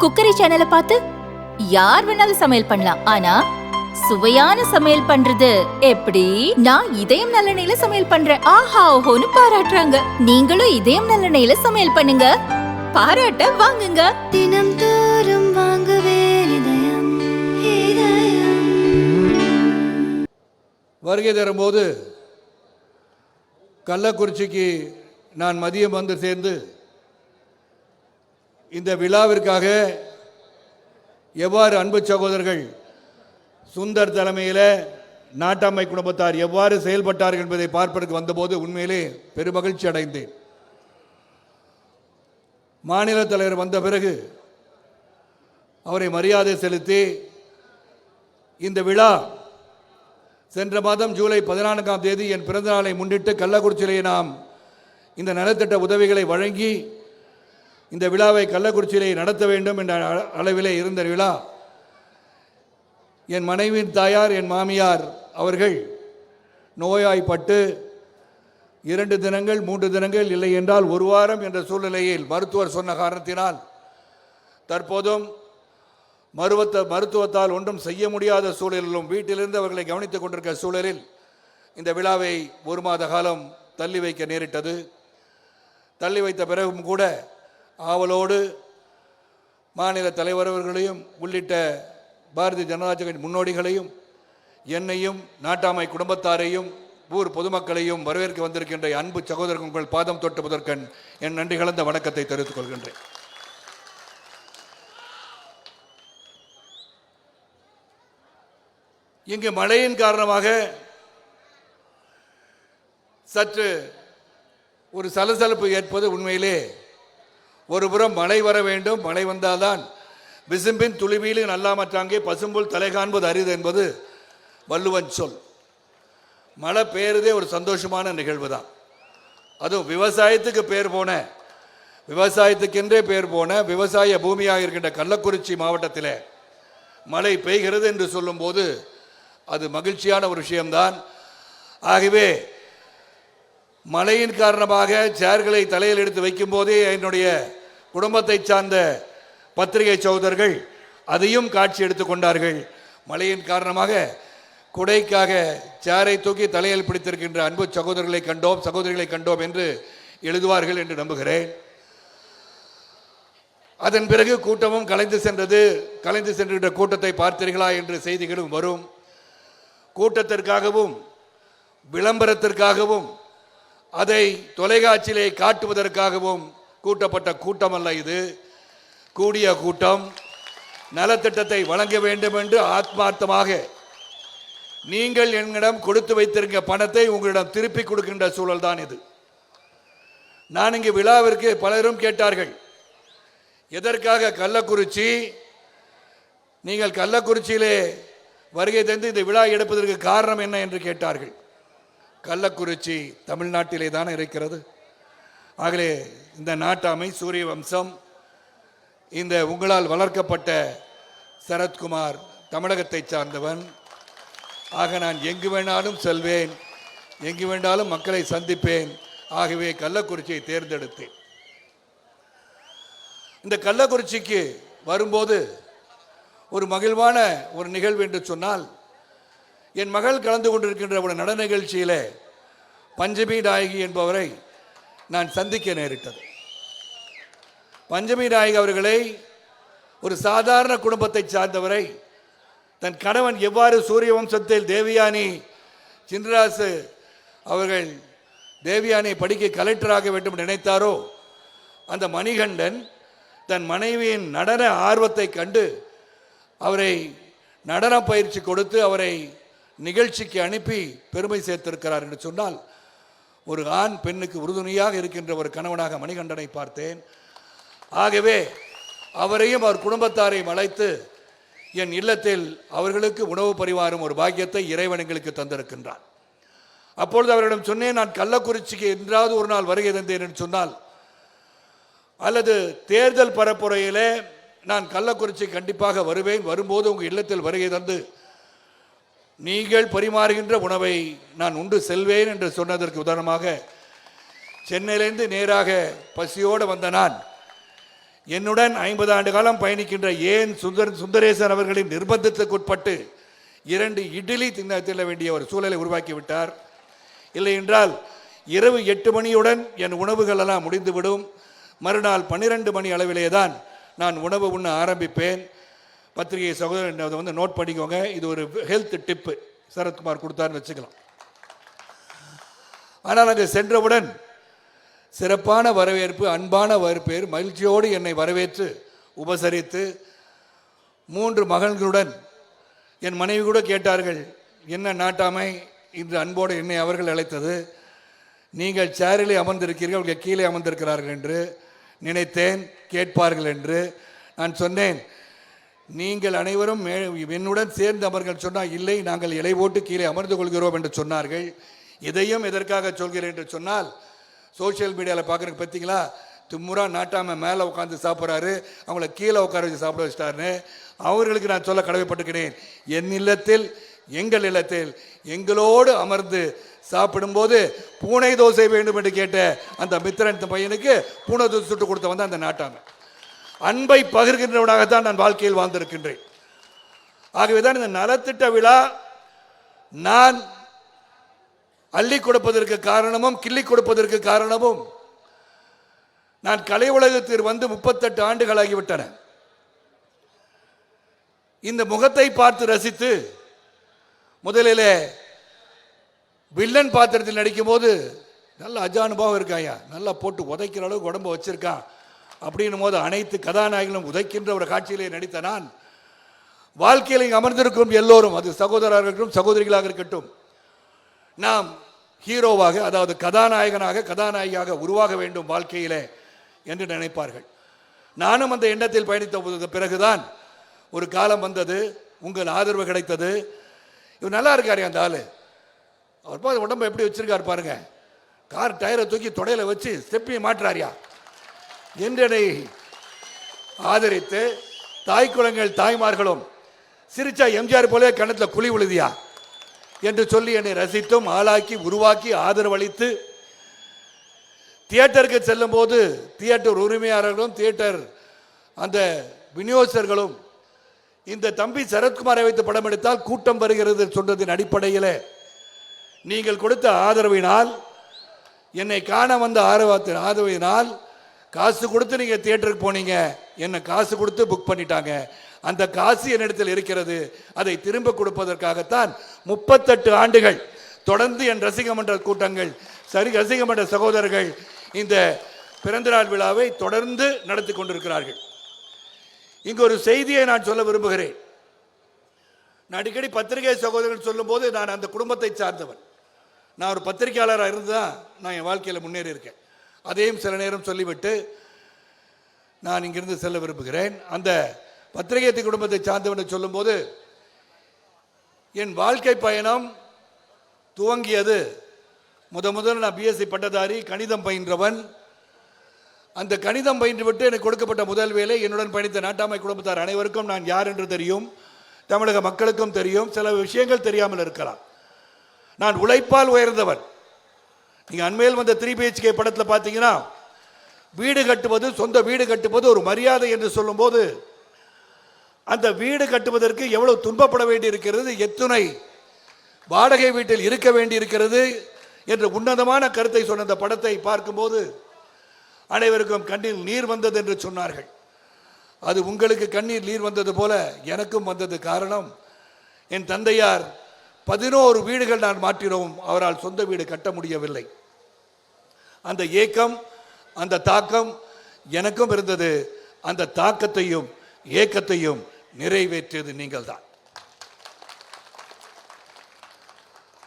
Cookery சேனலை பார்த்து யார் வேணாலும் சமையல் பண்ணலாம். ஆனா சுவையான சமையல் பண்றது எப்படி? நான் இதயம் நல்லெண்ணெயில சமையல் பண்றேன். ஆஹா ஓஹோன்னு பாராட்டுறாங்க. நீங்களும் இதயம் நல்லெண்ணெயில சமையல் பண்ணுங்க, பாராட்ட வாங்குங்க. தினம் தோறும் வாங்குவே இதயம் இதயம். வருகை தரும்போது கள்ளக்குறிச்சிக்கு நான் மதியம் வந்து சேர்ந்து இந்த விழாவிற்காக எவ்வாறு அன்பு சகோதரர்கள் சுந்தர் தலைமையில் நாட்டாமை குடும்பத்தார் எவ்வாறு செயல்பட்டார்கள் என்பதை பார்ப்பதற்கு வந்தபோது உண்மையிலே பெருமகிழ்ச்சி அடைந்தேன். மாநில தலைவர் வந்த பிறகு அவரை மரியாதை செலுத்தி இந்த விழா சென்ற மாதம் ஜூலை 14ஆம் தேதி என் பிறந்த நாளை முன்னிட்டு கள்ளக்குறிச்சியிலே நாம் இந்த நலத்திட்ட உதவிகளை வழங்கி இந்த விழாவை கள்ளக்குறிச்சியிலே நடத்த வேண்டும் என்ற அளவிலே இருந்த விழா என் மனைவியின் தாயார் என் மாமியார் அவர்கள் நோயாய்ப்பட்டு 2 தினங்கள் 3 தினங்கள் இல்லை என்றால் 1 வாரம் என்ற சூழ்நிலையில் மருத்துவர் சொன்ன காரணத்தினால் தற்போதும் மருத்துவத்தால் ஒன்றும் செய்ய முடியாத சூழலிலும் வீட்டிலிருந்து அவர்களை கவனித்துக் கொண்டிருக்கிற சூழலில் இந்த விழாவை 1 மாத காலம் தள்ளி வைக்க நேரிட்டது. தள்ளி வைத்த பிறகும் கூட ஆவலோடு மாநில தலைவர் அவர்களையும் உள்ளிட்ட பாரதிய ஜனதா கட்சி முன்னோடிகளையும் என்னையும் நாட்டாமை குடும்பத்தாரையும் ஊர் பொதுமக்களையும் வரவேற்க வந்திருக்கின்ற அன்பு சகோதரர்கள் உங்கள் பாதம் தொட்டு முதற்கண் என் நன்றி கலந்த வணக்கத்தை தெரிவித்துக் கொள்கின்றேன். இங்கு மழையின் காரணமாக சற்று ஒரு சலசலப்பு ஏற்பது உண்மையிலே ஒருபுறம் மழை வர வேண்டும், மழை வந்தால்தான் விசும்பின் துளிவீலின் அல்லாமற்றாங்கே பசும்புல் தலை காண்பது அரிது என்பது வள்ளுவன் சொல். மழை பெய்யறதே ஒரு சந்தோஷமான நிகழ்வு தான். அதுவும் விவசாயத்துக்கு விவசாயத்துக்கென்றே பேர் போன விவசாய பூமியாக இருக்கின்ற கள்ளக்குறிச்சி மாவட்டத்தில் மழை பெய்கிறது என்று சொல்லும்போது அது மகிழ்ச்சியான ஒரு விஷயம்தான். ஆகவே மழையின் காரணமாக சேர்களை தலையில் எடுத்து வைக்கும் போதே என்னுடைய குடும்பத்தை சார்ந்த பத்திரிகை சகோதரர்கள் அதையும் காட்சி எடுத்துக் கொண்டார்கள். மழையின் காரணமாக குடைக்காக சேரை தூக்கி தலையில் பிடித்திருக்கின்ற அன்பு சகோதரர்களை கண்டோம், சகோதரிகளை கண்டோம் என்று எழுதுவார்கள் என்று நம்புகிறேன். அதன் பிறகு கூட்டமும் கலைந்து சென்றுகின்ற கூட்டத்தை பார்த்தீர்களா என்று செய்திகளும் வரும். கூட்டத்திற்காகவும் விளம்பரத்திற்காகவும் அதை தொலைக்காட்சியிலே காட்டுவதற்காகவும் கூட்டப்பட்ட கூட்டம் அல்ல இது. கூடிய கூட்டம் நலத்திட்டத்தை வழங்க வேண்டும் என்று ஆத்மார்த்தமாக நீங்கள் என்னிடம் கொடுத்து வைத்திருக்க பணத்தை உங்களிடம் திருப்பி கொடுக்கின்ற சூழல் தான் இது. நான் இங்கு விழாவிற்கு பலரும் கேட்டார்கள், எதற்காக கள்ளக்குறிச்சி, நீங்கள் கள்ளக்குறிச்சியிலே வருகை தந்து இந்த விழா எடுப்பதற்கு காரணம் என்ன என்று கேட்டார்கள். கள்ளக்குறிச்சி தமிழ்நாட்டிலே தான் இருக்கிறது. ஆகவே இந்த நாட்டாமை சூரிய வம்சம், இந்த உங்களால் வளர்க்கப்பட்ட சரத்குமார் தமிழகத்தை சார்ந்தவன். ஆக நான் எங்கு வேணாலும் செல்வேன், எங்கு வேண்டாலும் மக்களை சந்திப்பேன். ஆகவே கள்ளக்குறிச்சியை தேர்ந்தெடுத்தேன். இந்த கள்ளக்குறிச்சிக்கு வரும்போது ஒரு மகிழ்வான ஒரு நிகழ்வு என்று சொன்னால், என் மகள் கலந்து கொண்டிருக்கின்ற ஒரு நடன நிகழ்ச்சியில் பஞ்சமி நாயகி என்பவரை நான் சந்திக்க நேரிட்டது. பஞ்சமி நாயகி அவர்களை ஒரு சாதாரண குடும்பத்தை சார்ந்தவரை, தன் கணவன் எவ்வாறு சூரிய வம்சத்தில் தேவயானி சின்ராசு அவர்கள் தேவயானி படிக்க கலெக்டராக வேண்டும் நினைத்தாரோ, அந்த மணிகண்டன் தன் மனைவியின் நடன ஆர்வத்தை கண்டு அவரை நடன பயிற்சி கொடுத்து அவரை நிகழ்ச்சிக்கு அனுப்பி பெருமை சேர்த்திருக்கிறார் என்று சொன்னால், ஒரு ஆண் பெண்ணுக்கு உறுதுணையாக இருக்கின்ற ஒரு கணவனாக மணிகண்டனை பார்த்தேன். ஆகவே அவரையும் அவர் குடும்பத்தாரையும் அழைத்து என் இல்லத்தில் அவர்களுக்கு உணவு பரிமாறும் ஒரு பாக்கியத்தை இறைவன் எங்களுக்கு தந்திருக்கின்றான். அப்பொழுது அவரிடம் சொன்னேன், நான் கள்ளக்குறிச்சிக்கு என்றாவது ஒரு நாள் வருகை தந்தேன் என்று சொன்னால், அல்லது தேர்தல் பரப்புரையிலே நான் கள்ளக்குறிச்சி கண்டிப்பாக வருவேன், வரும்போது உங்கள் இல்லத்தில் வருகை தந்து நீங்கள் பரிமாறுகின்ற உணவை நான் உண்டு செல்வேன் என்று சொன்னதற்கு உதாரணமாக சென்னையிலிருந்து நேராக பசியோடு வந்த நான் என்னுடன் 50 ஆண்டு காலம் பயணிக்கின்ற ஏன் சுந்தரேசன் அவர்களின் நிர்பந்தத்துக்குட்பட்டு 2 இட்லி தின்ன வேண்டிய ஒரு சூழலை உருவாக்கி விட்டார். இல்லை என்றால் இரவு 8 மணியுடன் என் உணவுகள் எல்லாம் முடிந்துவிடும். மறுநாள் 12 மணி அளவிலே தான் நான் உணவு உண்ண ஆரம்பிப்பேன். பத்திரிகை சகோதரன் வந்து நோட் பண்ணிக்கோங்க. இது ஒரு ஹெல்த் டிப்பு சரத்குமார் கொடுத்தான்னு வச்சுக்கலாம். ஆனால் அங்கே சென்றவுடன் சிறப்பான வரவேற்பு, அன்பான வரவேற்பு, மகிழ்ச்சியோடு என்னை வரவேற்று உபசரித்து 3 மகன்களுடன் என் மனைவி கூட கேட்டார்கள், என்ன நாட்டாமை இன்று அன்போடு என்னை அவர்கள் அழைத்தது, நீங்கள் சேரிலே அமர்ந்திருக்கிறீர்கள், அவர்கள் கீழே அமர்ந்திருக்கிறார்கள் என்று நினைத்தேன், கேட்பார்கள் என்று. நான் சொன்னேன், நீங்கள் அனைவரும் என்னுடன் சேர்ந்து அமர்கள் சொன்னால் இல்லை, நாங்கள் இலை போட்டு கீழே அமர்ந்து கொள்கிறோம் என்று சொன்னார்கள். இதையும் எதற்காக சொல்கிறேன் என்று சொன்னால், சோசியல் மீடியாவில் பார்க்குறதுக்கு பார்த்தீங்களா, தும்முறா நாட்டாம மேலே உட்காந்து சாப்பிட்றாரு, அவங்கள கீழே உட்கார வச்சு சாப்பிட வச்சிட்டாருன்னு. அவர்களுக்கு நான் சொல்ல கடமைப்பட்டுக்கிறேன், என் இல்லத்தில், எங்கள் இல்லத்தில் எங்களோடு அமர்ந்து சாப்பிடும்போது பூனை தோசை வேண்டும் என்று கேட்ட அந்த மித்திரன் பையனுக்கு பூனை தோசை சுட்டு கொடுத்த வந்த அந்த நாட்டாம அன்பை பகிர்கின்றவனாகத்தான் நான் வாழ்க்கையில் வாழ்ந்திருக்கின்றேன். ஆகவேதான் இந்த நலத்திட்ட விழா நான் அள்ளி கொடுப்பதற்கு காரணமும் கிள்ளி கொடுப்பதற்கு காரணமும், நான் கலை உலகத்தில் வந்து 38 ஆண்டுகள் ஆகிவிட்டன. இந்த முகத்தை பார்த்து ரசித்து, முதலிலே வில்லன் பாத்திரத்தில் நடிக்கும் போது நல்ல அஜானுபாவம் இருக்காயா, நல்லா போட்டு உதைக்கிற அளவுக்கு உடம்பு வச்சிருக்கான் அப்படின்னும் போது அனைத்து கதாநாயகர்களும் உதைக்கின்ற ஒரு காட்சியிலே நடித்த நான், வாழ்க்கையில் அமர்ந்திருக்கும் எல்லோரும், அது சகோதரராக இருக்கட்டும் சகோதரிகளாக இருக்கட்டும், நாம் ஹீரோவாக, அதாவது கதாநாயகனாக கதாநாயகியாக உருவாக வேண்டும் வாழ்க்கையிலே என்று நினைப்பார்கள். நானும் அந்த எண்ணத்தில் பயணித்த பிறகுதான் ஒரு காலம் வந்தது, உங்கள் ஆதரவு கிடைத்தது. இவர் நல்லா இருக்காரு அந்த ஆளு, அவர் பார்த்து உடம்பை எப்படி வச்சிருக்காரு பாருங்க, கார் டயரை தூக்கி தொடையில வச்சு ஸ்டெப்பையை மாற்றுறாரியா என்றனை ஆதரித்து, தாய் குலங்கள் தாய்மார்களும் சிரிச்சா எம்ஜிஆர் போல கணத்தில் குழி விழுதியா என்று சொல்லி என்னை ரசித்தும் ஆளாக்கி உருவாக்கி ஆதரவளித்து, தியேட்டருக்கு செல்லும் போது தியேட்டர் உரிமையாளர்களும் தியேட்டர் அந்த விநியோகஸ்தர்களும் இந்த தம்பி சரத்குமாரை வைத்து படம் எடுத்தால் கூட்டம் வருகிறது சொன்னதின் அடிப்படையில் நீங்கள் கொடுத்த ஆதரவினால், என்னை காண வந்த ஆதரவினால் காசு கொடுத்து நீங்கள் தியேட்டருக்கு போனீங்க, என்னை காசு கொடுத்து புக் பண்ணிட்டாங்க. அந்த காசு என்னிடத்தில் இருக்கிறது, அதை திரும்ப கொடுப்பதற்காகத்தான் 38 ஆண்டுகள் தொடர்ந்து என் ரசிகமன்ற கூட்டங்கள், ரசிகமன்ற சகோதரர்கள் இந்த பிறந்தநாள் விழாவை தொடர்ந்து நடத்தி கொண்டிருக்கிறார்கள். இங்கு ஒரு செய்தியை நான் சொல்ல விரும்புகிறேன். நான் அடிக்கடி பத்திரிகை சகோதரர்கள் சொல்லும் போது, நான் அந்த குடும்பத்தை சார்ந்தவன், நான் ஒரு பத்திரிகையாளராக இருந்து தான் நான் என் வாழ்க்கையில் முன்னேறி இருக்கேன். அதையும் சில நேரம் சொல்லிவிட்டு நான் இங்கிருந்து செல்ல விரும்புகிறேன். அந்த பத்திரிகை குடும்பத்தை சார்ந்தவன் சொல்லும் போது, என் வாழ்க்கை பயணம் துவங்கியது முதல் நான் பிஎஸ்சி பட்டதாரி, கணிதம் பயின்றவன். அந்த கணிதம் பயின்று விட்டு எனக்கு கொடுக்கப்பட்ட முதல் வேலை, என்னுடன் பயணித்த நாட்டாமை குடும்பத்தார் அனைவருக்கும் நான் யார் என்று தெரியும், தமிழக மக்களுக்கும் தெரியும், சில விஷயங்கள் தெரியாமல் இருக்கலாம். நான் உழைப்பால் உயர்ந்தவன். நீங்க அண்மையில் வந்த 3 BHK படத்தில் பார்த்தீங்கன்னா, வீடு கட்டுவது, சொந்த வீடு கட்டுவது ஒரு மரியாதை என்று சொல்லும் போது, அந்த வீடு கட்டுவதற்கு எவ்வளவு துன்பப்பட வேண்டி இருக்கிறது, எத்துணை வாடகை வீட்டில் இருக்க வேண்டி இருக்கிறது என்ற உன்னதமான கருத்தை சொன்ன அந்த படத்தை பார்க்கும்போது அனைவருக்கும் கண்ணில் நீர் வந்தது என்று சொன்னார்கள். அது உங்களுக்கு கண்ணீர் நீர் வந்தது போல எனக்கும் வந்தது. காரணம், என் தந்தையார் 11 வீடுகள் நான் மாற்றினோம், அவரால் சொந்த வீடு கட்ட முடியவில்லை. அந்த ஏக்கம், அந்த தாக்கம் எனக்கும் இருந்தது. அந்த தாக்கத்தையும் ஏக்கத்தையும் நிறைவேற்றியது நீங்கள் தான்.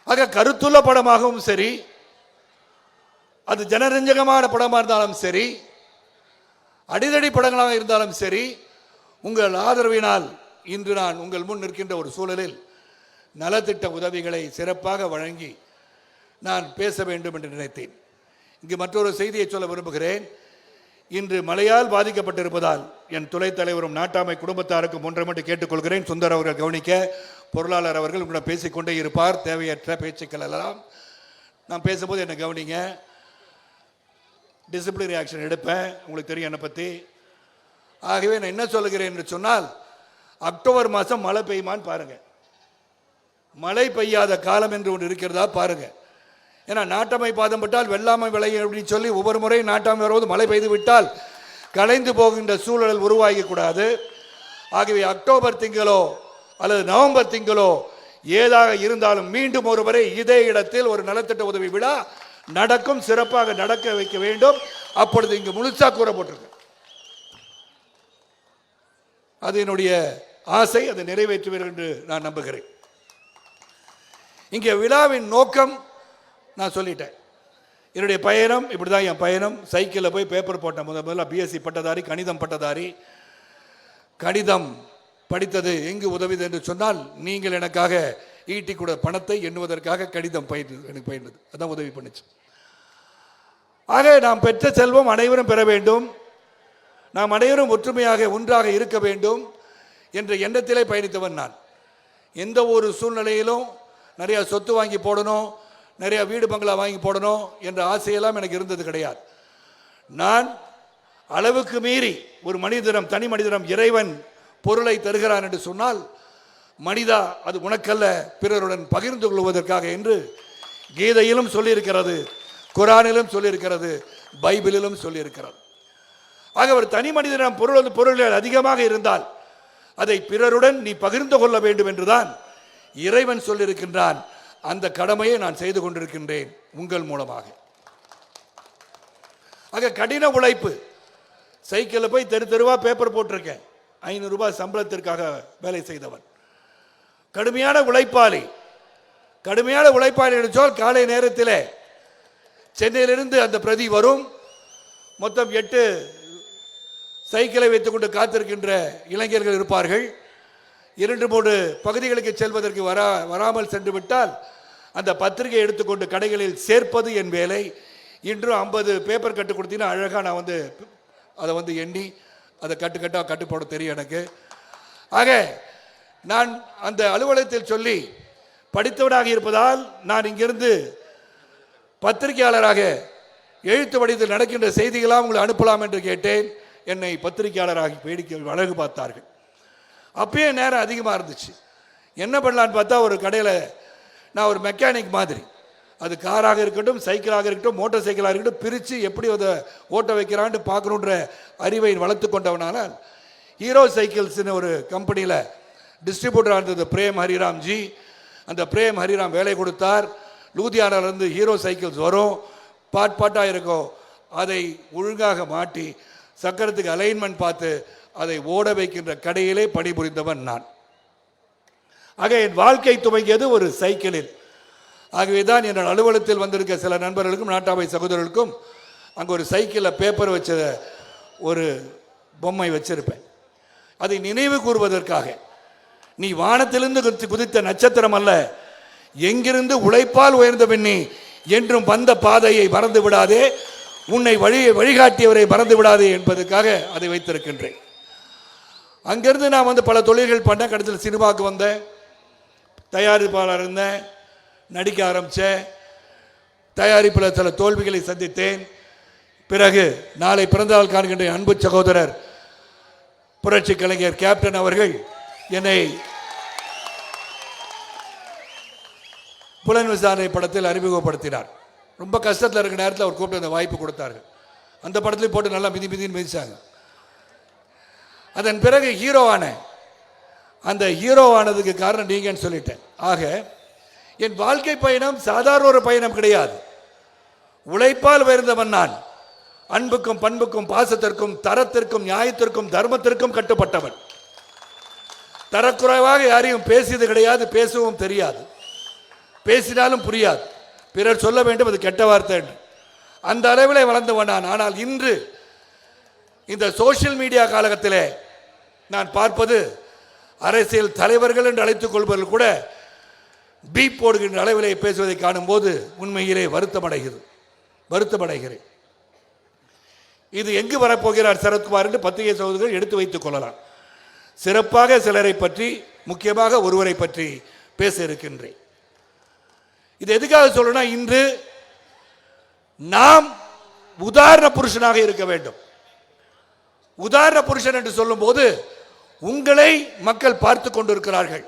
ஆக கருத்துள்ள படமாகவும் சரி, அது ஜனரஞ்சகமான படமாக இருந்தாலும் சரி, அடிதடி படங்களாக இருந்தாலும் சரி, உங்கள் ஆதரவினால் இன்று நான் உங்கள் முன் நிற்கின்ற ஒரு சூழலில் நலத்திட்ட உதவிகளை சிறப்பாக வழங்கி நான் பேச வேண்டும் என்று நினைத்தேன். இங்கு மற்றொரு செய்தியை சொல்ல விரும்புகிறேன். இன்று மழையால் பாதிக்கப்பட்டிருப்பதால் என் துணைத் தலைவரும் நாட்டாமை குடும்பத்தாருக்கும் ஒன்றை மட்டும் கேட்டுக்கொள்கிறேன். சுந்தர் அவர்கள் கவனிக்க, பொருளாளர் அவர்கள் உங்களிடம் பேசிக்கொண்டே இருப்பார். தேவையற்ற பேச்சுக்கள் எல்லாம் நான் பேசும்போது என்னை கவனிங்க. டிசிப்ளினரி ஆக்ஷன் எடுப்பேன், உங்களுக்கு தெரியும் என்னை பற்றி. ஆகவே நான் என்ன சொல்லுகிறேன் என்று சொன்னால், அக்டோபர் மாதம் மழை பெய்யுமான்னு பாருங்க. மழை பெய்யாத காலம் என்று ஒன்று இருக்கிறதா பாருங்க. ஏன்னா நாட்டமை பாதம் பட்டால் வெள்ளாமை விளையும் அப்படின்னு சொல்லி ஒவ்வொரு முறையும் நாட்டாமை வருவது மழை பெய்து விட்டால் கலைந்து போகின்ற சூழல் உருவாகக்கூடாது. ஆகவே அக்டோபர் திங்களோ அல்லது நவம்பர் திங்களோ ஏதாக இருந்தாலும் மீண்டும் ஒருமுறை இதே இடத்தில் ஒரு நலத்திட்ட உதவி விழா நடக்கும், சிறப்பாக நடக்க வைக்க வேண்டும். அப்பொழுது இங்கு முழுசா கூறப்பட்டிருக்கு. அது என்னுடைய ஆசை, அதை நிறைவேற்றுவீர்கள் என்று நான் நம்புகிறேன். இங்கே விழாவின் நோக்கம் நான் சொல்லிட்டேன். என்னுடைய பயணம் இப்படி தான். என் பயணம் சைக்கிளில் போய் பேப்பர் போட்டேன். முதல்ல பிஎஸ்சி பட்டதாரி, கணிதம் பட்டதாரி. கணிதம் படித்தது எங்கு உதவிது என்று சொன்னால், நீங்கள் எனக்காக ஈட்டி கூட பணத்தை எண்ணுவதற்காக கணிதம் எனக்கு பயிர்ந்தது. அதான் உதவி பண்ணுச்சு. ஆக நாம் பெற்ற செல்வம் அனைவரும் பெற வேண்டும், நாம் அனைவரும் ஒற்றுமையாக ஒன்றாக இருக்க வேண்டும் என்ற எண்ணத்திலே பயணித்தவன் நான். எந்த ஒரு சூழ்நிலையிலும் நிறைய சொத்து வாங்கி போடணும், நிறைய வீடு பங்களா வாங்கி போடணும் என்ற ஆசையெல்லாம் எனக்கு இருந்தது கிடையாது. நான் அளவுக்கு மீறி ஒரு மனிதனம், தனி மனிதனம் இறைவன் பொருளை தருகிறான் என்று சொன்னால், மனிதா அது உனக்கல்ல பிறருடன் பகிர்ந்து கொள்வதற்காக என்று கீதையிலும் சொல்லியிருக்கிறது, குரானிலும் சொல்லியிருக்கிறது, பைபிளிலும் சொல்லியிருக்கிறது. ஆக ஒரு தனி மனிதனம் பொருள்கள் அதிகமாக இருந்தால் அதை பிறருடன் நீ பகிர்ந்து கொள்ள வேண்டும் என்றுதான் இறைவன் சொல்லியிருக்கின்றான். அந்த கடமையை நான் செய்து கொண்டிருக்கின்றேன் உங்கள் மூலமாக. ஆக கடின உழைப்பு. சைக்கிளில் போய் தெரு தெருவா பேப்பர் போட்டிருக்கேன். 500 ரூபாய் சம்பளத்திற்காக வேலை செய்தவன். கடுமையான உழைப்பாளி. கடுமையான உழைப்பாளி என்று சொல், காலை நேரத்தில் சென்னையிலிருந்து அந்த பிரதி வரும். மொத்தம் 8 சைக்கிளை வைத்துக்கொண்டு காத்திருக்கின்ற இளைஞர்கள் இருப்பார்கள். 2-3 பகுதிகளுக்கு செல்வதற்கு வராமல் சென்று விட்டால் அந்த பத்திரிகை எடுத்துக்கொண்டு கடைகளில் சேர்ப்பது என் வேலை. இன்றும் 50 பேப்பர் கட்டு கொடுத்தீங்கன்னா அழகாக நான் அதை எண்ணி அதை கட்டுக்கட்டாக கட்டு போட தெரியும் எனக்கு. ஆக நான் அந்த அலுவலகத்தில் சொல்லி படித்தவனாக இருப்பதால் நான் இங்கிருந்து பத்திரிகையாளராக எழுத்து வடிவத்தில் நடக்கின்ற செய்திகளாக உங்களை அனுப்பலாம் என்று கேட்டேன். என்னை பத்திரிகையாளராக வேடிக்கை அழகு பார்த்தார்கள். அப்பயே நேரம் அதிகமாக இருந்துச்சு. என்ன பண்ணலான்னு பார்த்தா, ஒரு கடையில் நான் ஒரு மெக்கானிக் மாதிரி, அது காராக இருக்கட்டும், சைக்கிளாக இருக்கட்டும், மோட்டார் சைக்கிளாக இருக்கட்டும், பிரித்து எப்படி அதை ஓட்ட வைக்கிறான்னு பார்க்கணுன்ற அறிவை வளர்த்து கொண்டவனால ஹீரோ சைக்கிள்ஸ்னு ஒரு கம்பெனியில் டிஸ்ட்ரிபியூட்டராக இருந்தது பிரேம் ஹரிராம்ஜி. அந்த பிரேம் ஹரிராம் வேலை கொடுத்தார். லூதியானாலேருந்து ஹீரோ சைக்கிள்ஸ் வரும், பாட்டாக இருக்கும். அதை ஒழுங்காக மாட்டி சக்கரத்துக்கு அலைன்மெண்ட் பார்த்து அதை ஓட வைக்கின்ற கடையிலே பணிபுரிந்தவன் நான். ஆக என் வாழ்க்கை துவங்கியது ஒரு சைக்கிளில். ஆகவே தான் என் அலுவலகத்தில் வந்திருக்க சில நண்பர்களுக்கும் நாட்டாமை சகோதரர்களுக்கும் அங்கே ஒரு சைக்கிளில் பேப்பர் வச்ச ஒரு பொம்மை வச்சிருப்பேன். அதை நினைவு கூறுவதற்காக. நீ வானத்திலிருந்து குதித்த நட்சத்திரம் அல்ல, எங்கிருந்து உழைப்பால் உயர்ந்த பெண்ணி என்றும் வந்த பாதையை மறந்து விடாதே, உன்னை வழிகாட்டியவரை மறந்து விடாதே என்பதற்காக அதை வைத்திருக்கின்றேன். அங்கிருந்து நான் பல தொழில்கள் பண்ணேன். கடைசியில் சினிமாவுக்கு வந்தேன், தயாரிப்பாளர் இருந்தேன், நடிக்க ஆரம்பித்தேன். தயாரிப்பில் சில தோல்விகளை சந்தித்தேன். பிறகு நாளை பிறந்தநாள் காண்கின்ற அன்பு சகோதரர் புரட்சி கலைஞர் கேப்டன் அவர்கள் என்னை புலன் விசாரணை படத்தில் அறிமுகப்படுத்தினார். ரொம்ப கஷ்டத்தில் இருக்கிற நேரத்தில் அவர் கூப்பிட்டு அந்த வாய்ப்பு கொடுத்தார்கள். அந்த படத்துலையும் போட்டு நல்லா மிதின்னு மிதிச்சாங்க. அதன் பிறகு ஹீரோவான அந்த ஹீரோவானதுக்கு காரணம் நீங்கன்னு சொல்லிட்டேன். ஆக என் வாழ்க்கை பயணம் சாதாரண ஒரு பயணம் கிடையாது. உழைப்பால் உயர்ந்தவன் நான். அன்புக்கும் பண்புக்கும் பாசத்திற்கும் தரத்திற்கும் நியாயத்திற்கும் தர்மத்திற்கும் கட்டுப்பட்டவன். தரக்குறைவாக யாரையும் பேசியது கிடையாது, பேசவும் தெரியாது, பேசினாலும் புரியாது. பிறர் சொல்ல வேண்டும் அது கெட்ட வார்த்தை என்று அந்த அளவில் வளர்ந்தவன் நான். ஆனால் இன்று இந்த சோசியல் மீடியா காலகட்டத்திலே நான் பார்ப்பது, அரசியல் தலைவர்கள் என்று அழைத்துக் கொள்பவர்கள் கூட பீப் போடுகின்ற அளவிலே பேசுவதை காணும் போது உண்மையிலே வருத்தமடைகிறேன். இது எங்கு வரப்போகிறார் சரத்குமார் என்று பத்திரிகை சகோதரர்கள் எடுத்து வைத்துக் கொள்ளலாம். சிறப்பாக சிலரை பற்றி, முக்கியமாக ஒருவரை பற்றி பேச இருக்கின்றேன். இது எதுக்காக சொல்லணும்னா, இன்று நாம் உதாரண புருஷனாக இருக்க வேண்டும். உதாரண புருஷன் என்று சொல்லும்போது உங்களை மக்கள் பார்த்து கொண்டிருக்கிறார்கள்.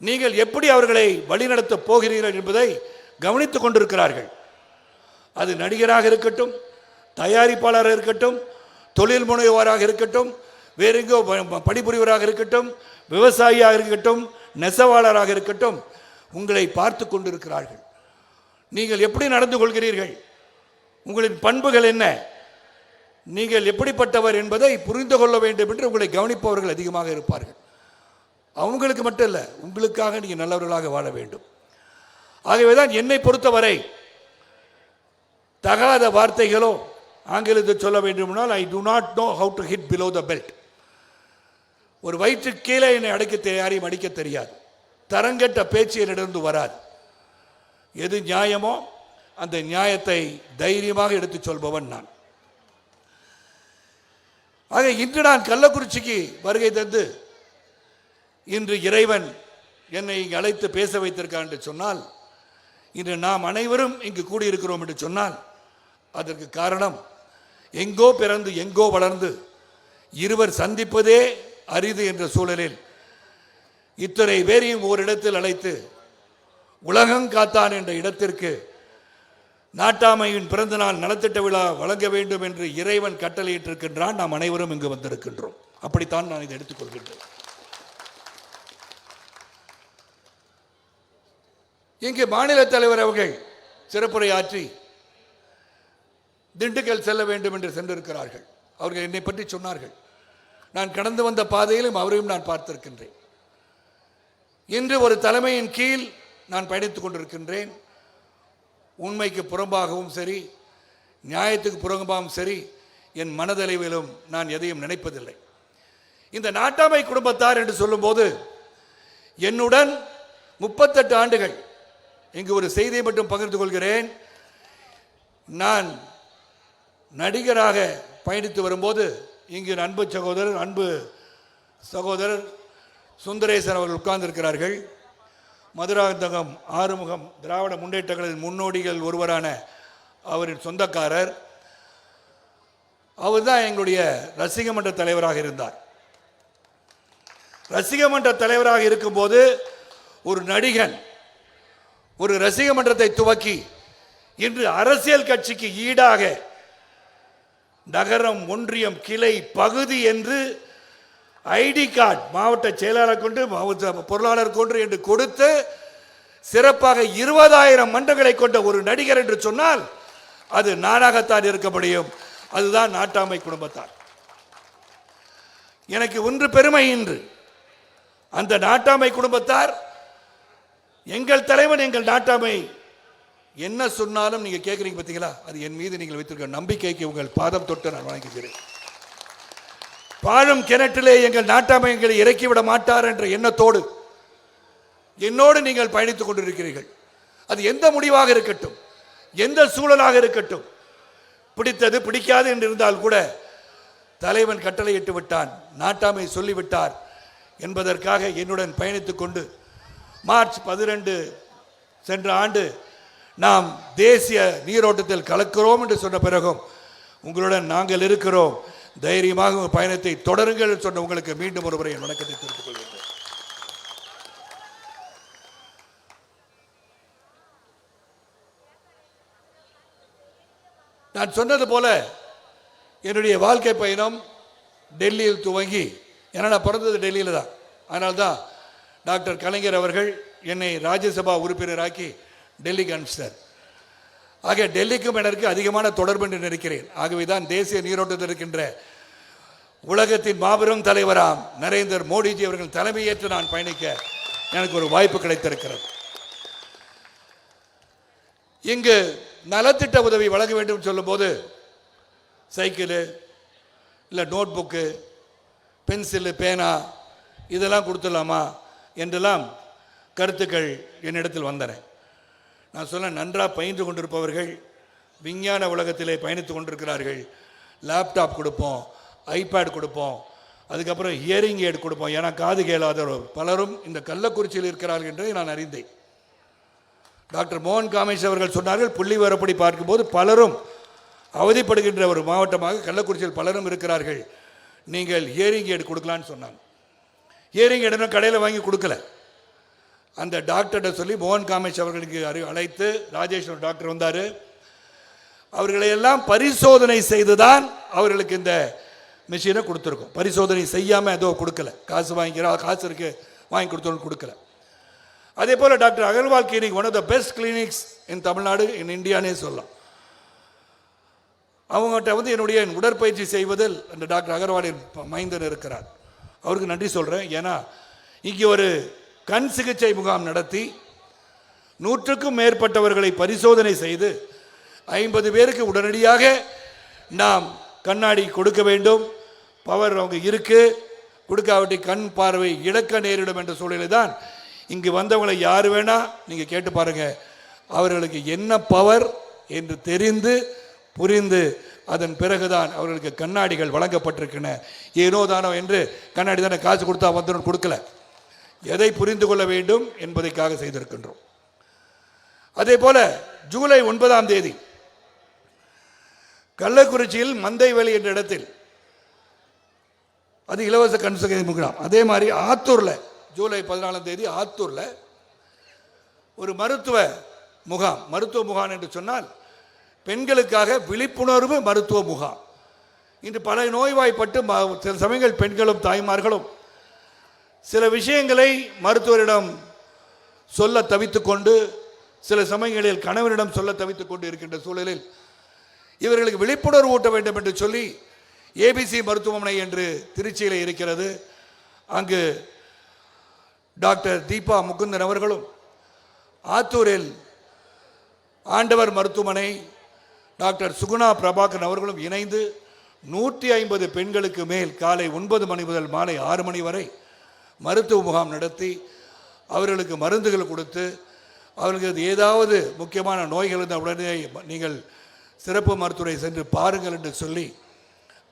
நீங்கள் எப்படி அவர்களை வழிநடத்த போகிறீர்கள் என்பதை கவனித்துக் கொண்டிருக்கிறார்கள். அது நடிகராக இருக்கட்டும், தயாரிப்பாளராக இருக்கட்டும், தொழில் முனைவோராக இருக்கட்டும், வேற எங்கோ பணிபுரிவராக இருக்கட்டும், விவசாயியாக இருக்கட்டும், நெசவாளராக இருக்கட்டும், உங்களை பார்த்து கொண்டிருக்கிறார்கள். நீங்கள் எப்படி நடந்து கொள்கிறீர்கள், உங்களின் பண்புகள் என்ன, நீங்கள் எப்படிப்பட்டவர் என்பதை புரிந்து கொள்ள வேண்டும் என்று உங்களை கவனிப்பவர்கள் அதிகமாக இருப்பார்கள். அவங்களுக்கு மட்டும் இல்லை, உங்களுக்காக நீங்கள் நல்லவர்களாக வாழ வேண்டும். ஆகவேதான் என்னை பொறுத்தவரை தகாத வார்த்தைகளோ, ஆங்கிலத்தில் சொல்ல வேண்டுமானால் I do not know how to hit below the belt. ஒரு வயிற்று கீழே என்னை யாரையும் அடிக்க தெரியாது. தரங்கட்ட பேச்சு என்னிடந்து வராது. எது நியாயமோ அந்த நியாயத்தை தைரியமாக எடுத்து சொல்பவன் நான். ஆக இன்று நான் கள்ளக்குறிச்சிக்கு வருகை தந்து இன்று இறைவன் என்னை இங்கு அழைத்து பேச வைத்திருக்கான் என்று சொன்னால், இன்று நாம் அனைவரும் இங்கு கூடியிருக்கிறோம் என்று சொன்னால் அதற்கு காரணம் எங்கோ பிறந்து எங்கோ வளர்ந்து இருவர் சந்திப்பதே அரிது என்ற சூழலில் இத்தனை பேரையும் ஓரிடத்தில் அழைத்து உலகம் காத்தான் என்ற இடத்திற்கு நாட்டாமையின் பிறந்த நாள் நலத்திட்ட விழா வழங்க வேண்டும் என்று இறைவன் கட்டளையிட்டிருக்கின்றான். நாம் அனைவரும் இங்கு வந்திருக்கின்றோம். அப்படித்தான் நான் இதை எடுத்துக்கொள்கின்றேன். இங்கு மாநில தலைவர் அவர்கள் சிறப்புரை ஆற்றி திண்டுக்கல் செல்ல வேண்டும் என்று சென்றிருக்கிறார்கள். அவர்கள் என்னை பற்றி சொன்னார்கள். நான் கடந்து வந்த பாதையிலும் அவரையும் நான் பார்த்திருக்கின்றேன். இன்று ஒரு தலைமையின் கீழ் நான் பயணித்துக் கொண்டிருக்கின்றேன். உண்மைக்கு புறம்பாகவும் சரி, நியாயத்துக்கு புறம்பாகவும் சரி, என் மனதளவிலும் நான் எதையும் நினைப்பதில்லை. இந்த நாட்டாமை குடும்பத்தார் என்று சொல்லும்போது என்னுடன் 38 ஆண்டுகள் இங்கு ஒரு செய்தியை மட்டும் பகிர்ந்து கொள்கிறேன். நான் நடிகராக பயணித்து வரும்போது இங்கு அன்பு சகோதரர் சுந்தரேசன் அவர்கள் உட்கார்ந்திருக்கிறார்கள். மதுராந்தகம் ஆறுமுகம் திராவிட முன்னேற்றங்களின் முன்னோடிகள் ஒருவரான அவரின் சொந்தக்காரர். அவர் தான் எங்களுடைய ரசிகமன்ற தலைவராக இருந்தார். ரசிகமன்ற தலைவராக இருக்கும்போது ஒரு நடிகன் ஒரு ரசிகமன்றத்தை துவக்கி இன்று அரசியல் கட்சிக்கு ஈடாக நகரம், ஒன்றியம், கிளை, பகுதி என்று ஐடி கார்டு மாவட்ட செயலாளர் கொண்டு பொருளாளர் கொண்டு என்று கொடுத்து சிறப்பாக 20,000 மன்றங்களை கொண்ட ஒரு நடிகர் என்று சொன்னால் அது நானாகத்தான் இருக்க முடியும். அதுதான் நாட்டாமை குடும்பத்தார். எனக்கு ஒன்று பெருமை. இன்று அந்த நாட்டாமை குடும்பத்தார், எங்கள் தலைவன், எங்கள் நாட்டாமை என்ன சொன்னாலும் நீங்க கேட்குறீங்க பார்த்தீங்களா, அது என் மீது நீங்கள் வைத்திருக்க நம்பிக்கைக்கு உங்கள் பாதம் தொட்டு நான் வணங்குகிறேன். பாழும் கிணற்றிலே எங்கள் நாட்டாமை எங்களை இறக்கிவிட மாட்டார் என்ற எண்ணத்தோடு என்னோடு நீங்கள் பயணித்துக் கொண்டிருக்கிறீர்கள். அது எந்த முடிவாக இருக்கட்டும், எந்த சூழலாக இருக்கட்டும், பிடித்தது பிடிக்காது என்று இருந்தால் கூட தலைவன் கட்டளையிட்டு விட்டான், நாட்டாமை சொல்லிவிட்டார் என்பதற்காக என்னுடன் பயணித்துக் கொண்டு மார்ச் 12 சென்ற ஆண்டு நாம் தேசிய நீரோட்டத்தில் கலக்கிறோம் என்று சொன்ன பிறகும் உங்களுடன் நாங்கள் இருக்கிறோம், தைரியமாக பயணத்தை தொடருங்கள் சொன்ன உங்களுக்கு மீண்டும் ஒருமுறை என் வணக்கத்தை தெரிவித்துக் கொள்கிறேன். நான் சொன்னது போல என்னுடைய வாழ்க்கை பயணம் டெல்லியில் துவங்கி, ஏன்னா நான் பிறந்தது டெல்லியில் தான், அதனால்தான் டாக்டர் கலைஞர் அவர்கள் என்னை ராஜ்யசபா உறுப்பினராக்கி டெல்லிக்கு அனுப்பிச்சார். ஆக டெல்லிக்கும் எனக்கு அதிகமான தொடர்பு என்று நினைக்கிறேன். ஆகவே தான் தேசிய நீரோட்டத்தில் இருக்கின்ற உலகத்தின் மாபெரும் தலைவராம் நரேந்திர மோடிஜி அவர்கள் தலைமையேற்று நான் பயணிக்க எனக்கு ஒரு வாய்ப்பு கிடைத்திருக்கிறது. இங்கு நலத்திட்ட உதவி வழங்க வேண்டும் சொல்லும் போது சைக்கிளு இல்லை நோட் புக்கு, பென்சிலு, பேனா இதெல்லாம் கொடுத்துடலாமா என்றெல்லாம் கருத்துக்கள் என்னிடத்தில் வந்தன. நான் சொல்ல, நன்றாக பயின்று கொண்டிருப்பவர்கள் விஞ்ஞான உலகத்திலே பயணித்து கொண்டிருக்கிறார்கள். லேப்டாப் கொடுப்போம், ஐபேட் கொடுப்போம், அதுக்கப்புறம் ஹியரிங் எய்ட் கொடுப்போம். ஏன்னா காது கேளாதவர் பலரும் இந்த கள்ளக்குறிச்சியில் இருக்கிறார்கள் என்று நான் அறிந்தேன். டாக்டர் மோகன் காமேஷ் அவர்கள் சொன்னார்கள், புள்ளி வரப்படி பார்க்கும்போது பலரும் அவதிப்படுகின்ற ஒரு மாவட்டமாக கள்ளக்குறிச்சியில் பலரும் இருக்கிறார்கள். நீங்கள் ஹியரிங் எய்டு கொடுக்கலான்னு சொன்னாங்க. ஹியரிங் எய்டுனா கடையில் வாங்கி கொடுக்கல. அந்த டாக்டர்கிட்ட சொல்லி மோகன் காமேஷ் அவர்களுக்கு அழைத்து, ராஜேஷ் ஒரு டாக்டர் வந்தார், அவர்களை எல்லாம் பரிசோதனை செய்துதான் அவர்களுக்கு இந்த மிஷினை கொடுத்துருக்கோம். பரிசோதனை செய்யாமல் ஏதோ கொடுக்கல, காசு வாங்கிக்கிறா, காசு இருக்கு வாங்கி கொடுத்தோன்னு கொடுக்கல. அதே போல் doctor Agarwal clinic, one of the best clinics in Tamil Nadu, in இந்தியானே சொல்லலாம். அவங்ககிட்ட வந்து என்னுடைய உடற்பயிற்சி செய்வதில் அந்த டாக்டர் அகர்வாலின் மைந்தன் இருக்கிறார். அவருக்கு நன்றி சொல்கிறேன். ஏன்னா இங்கே ஒரு கண் சிகிச்சை முகாம் நடத்தி 100க்கும் மேற்பட்டவர்களை பரிசோதனை செய்து 50 பேருக்கு உடனடியாக நாம் கண்ணாடி கொடுக்க வேண்டும். பவர் அவங்க இருக்கு, கொடுக்காவிட்டு கண் பார்வை இழக்க நேரிடும் என்ற சூழலில் தான் இங்கு வந்தவங்களை யார் வேணா நீங்கள் கேட்டு பாருங்க, அவர்களுக்கு என்ன பவர் என்று தெரிந்து புரிந்து அதன் பிறகுதான் அவர்களுக்கு கண்ணாடிகள் வழங்கப்பட்டிருக்கின்றன. ஏனோ தானோ என்று கண்ணாடி தானே காசு கொடுத்தா வந்து கொடுக்கல, எதை புரிந்து கொள்ள வேண்டும் என்பதற்காக செய்திருக்கின்றோம். அதே போல ஜூலை 9ஆம் தேதி கள்ளக்குறிச்சியில் மந்தைவெளி என்ற இடத்தில் அது இலவச கண் சிகிச்சை முகாம். அதே மாதிரி ஆத்தூரில் ஜூலை 14ஆம் தேதி ஆத்தூரில் ஒரு மருத்துவ முகாம் என்று சொன்னால் பெண்களுக்காக விழிப்புணர்வு மருத்துவ முகாம். இன்று பல நோய்வாய்ப்பட்டு சில சமயங்கள் பெண்களும் தாய்மார்களும் சில விஷயங்களை மருத்துவரிடம் சொல்ல தவித்துக் கொண்டு, சில சமயங்களில் கணவனிடம் சொல்ல தவித்துக் கொண்டு இருக்கின்ற சூழலில் இவர்களுக்கு விழிப்புணர்வு ஊட்ட வேண்டும் என்று சொல்லி ஏபிசி மருத்துவமனை என்று திருச்சியில் இருக்கிறது. அங்கு டாக்டர் தீபா முகுந்தன் அவர்களும், ஆத்தூரில் ஆண்டவர் மருத்துவமனை டாக்டர் சுகுணா பிரபாகரன் அவர்களும் இணைந்து 150 பெண்களுக்கு மேல் காலை 9 மணி முதல் மாலை 6 மணி வரை மருத்துவ முகாம் நடத்தி அவர்களுக்கு மருந்துகள் கொடுத்து, அவர்களுக்கு ஏதாவது முக்கியமான நோய்கள் இருந்தால் உடனே நீங்கள் சிறப்பு மருத்துவரை சென்று பாருங்கள் என்று சொல்லி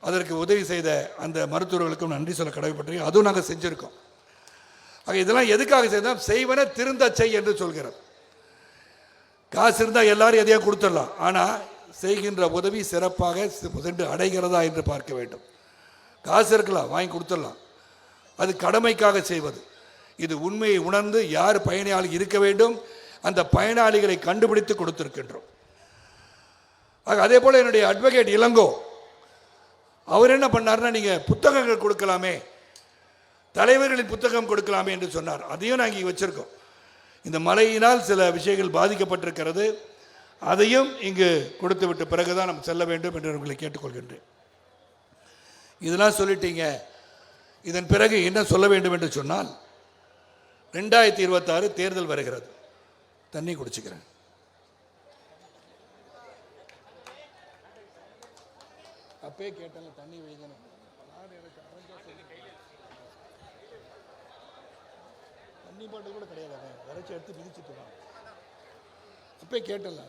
அதற்கு உதவி செய்த அந்த மருத்துவர்களுக்கும் நன்றி சொல்ல கடமைப்பட்டிருக்கோம். அதுவும் நாங்கள் செஞ்சுருக்கோம். ஆக இதெல்லாம் எதுக்காக செய்தோம்? செய்வன திருந்த செய் என்று சொல்கிறோம். காசு இருந்தால் எல்லாரும் எதையாக கொடுத்துடலாம், ஆனால் செய்கின்ற உதவி சிறப்பாக சென்று அடைகிறதா என்று பார்க்க வேண்டும். காசு இருக்கலாம், வாங்கி கொடுத்துடலாம், அது கடமைக்காக செய்வது. இது உண்மையை உணர்ந்து யார் பயனாளி இருக்க வேண்டும், அந்த பயனாளிகளை கண்டுபிடித்து கொடுத்திருக்கின்றோம். அதே போல் என்னுடைய அட்வொகேட் இளங்கோ அவர் என்ன பண்ணார்னா, நீங்கள் புத்தகங்கள் கொடுக்கலாமே, தலைவர்களின் புத்தகம் கொடுக்கலாமே என்று சொன்னார். அதையும் நாங்கள் இங்கே வச்சுருக்கோம். இந்த மழையினால் சில விஷயங்கள் பாதிக்கப்பட்டிருக்கிறது, அதையும் இங்கு கொடுத்து விட்ட பிறகுதான் நம்ம செல்ல வேண்டும் என்று உங்களை கேட்டுக்கொள்கின்றேன். இதெல்லாம் சொல்லிட்டீங்க, இதன் பிறகு என்ன சொல்ல வேண்டும் என்று சொன்னால், 2026 தேர்தல் வருகிறது. தண்ணி குடிச்சுக்கிறேன். அப்பே கேட்டாங்க தண்ணி வைக்கணும். தண்ணி பாட்டு கூட கிடையாது, வரைச்சி எடுத்து மிதிச்சுட்டு வாங்க. அப்பே கேட்டல.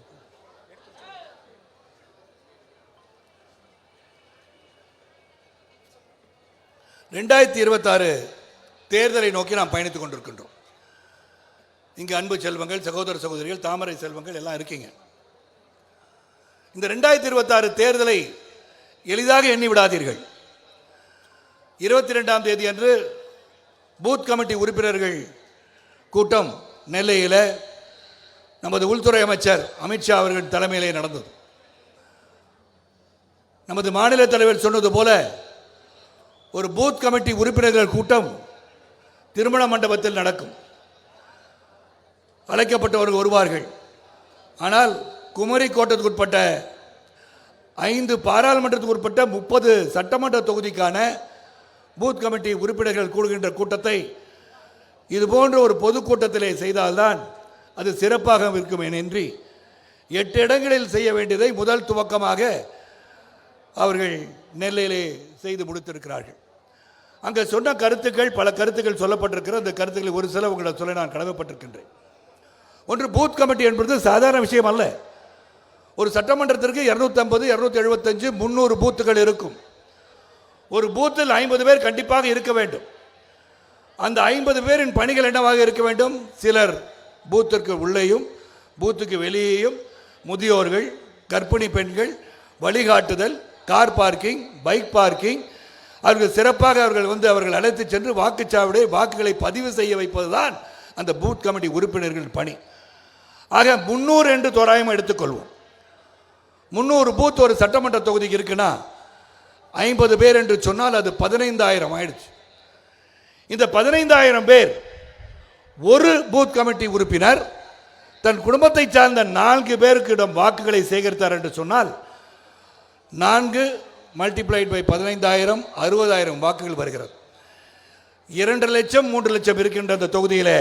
2026 தேர்தலை நோக்கி நாம் பயணித்துக் கொண்டிருக்கின்றோம். இங்கு அன்பு செல்வங்கள், சகோதர சகோதரிகள், தாமரை செல்வங்கள் எல்லாம் இருக்கீங்க. இந்த 2026 தேர்தலை எளிதாக எண்ணி விடாதீர்கள். 22ஆம் தேதி அன்று பூத் கமிட்டி உறுப்பினர்கள் கூட்டம் நெல்லையில் நமது உள்துறை அமைச்சர் அமித்ஷா அவர்கள் தலைமையிலே நடந்தது. நமது மாநில தலைவர் சொன்னது போல ஒரு பூத் கமிட்டி உறுப்பினர்கள் கூட்டம் திருமண மண்டபத்தில் நடக்கும். அழைக்கப்பட்டவர்கள் வருவார்கள். ஆனால் குமரி கோட்டத்துக்கு உட்பட்ட 5 பாராளுமன்றத்துக்கு உட்பட்ட 30 சட்டமன்ற தொகுதிக்கான பூத் கமிட்டி உறுப்பினர்கள் கூடுகின்ற கூட்டத்தை இதுபோன்ற ஒரு பொதுக்கூட்டத்திலே செய்தால்தான் அது சிறப்பாக இருக்கும். ஏனென்றி 8 இடங்களில் செய்ய வேண்டியதை முதல் துவக்கமாக அவர்கள் நெல்லையிலே செய்து முடித்திருக்கிறார்கள். அங்கே சொன்ன கருத்துக்கள், பல கருத்துக்கள் சொல்லப்பட்டிருக்கிற அந்த கருத்துக்களை ஒரு சில உங்களை சொல்ல நான் கடமைப்பட்டிருக்கின்றேன். ஒன்று, பூத் கமிட்டி என்பது சாதாரண விஷயம் அல்ல. ஒரு சட்டமன்றத்திற்கு 250, 275, 300 பூத்துகள் இருக்கும். ஒரு பூத்தில் 50 பேர் கண்டிப்பாக இருக்க வேண்டும். அந்த 50 பேரின் பணிகள் என்னவாக இருக்க வேண்டும்? சிலர் பூத்திற்கு உள்ளேயும் பூத்துக்கு வெளியேயும் முதியோர்கள், கர்ப்பிணி பெண்கள், வழிகாட்டுதல், கார் பார்க்கிங், பைக் பார்க்கிங், அவர்கள் சிறப்பாக அவர்கள் அழைத்து சென்று வாக்குச்சாவடி வாக்குகளை பதிவு செய்ய வைப்பதுதான் அந்த பூத் கமிட்டி உறுப்பினர்கள் பணி. ஆக 300 என்று தோராயமாக எடுத்துக்கொள்வோம். 300 பூத் ஒரு சட்டமன்ற தொகுதிக்கு இருக்குன்னா 50 பேர் என்று சொன்னால் அது 15,000 ஆயிடுச்சு. இந்த 15,000 பேர் ஒரு பூத் கமிட்டி உறுப்பினர் தன் குடும்பத்தை சார்ந்த 4 பேருக்கிடம் வாக்குகளை சேகரித்தார் என்று சொன்னால் 4 மல்டிப்ளைட் பை 15,000 60,000 வாக்குகள் வருகிறது. 2 லட்சம் 3 லட்சம் இருக்கின்ற அந்த தொகுதியில்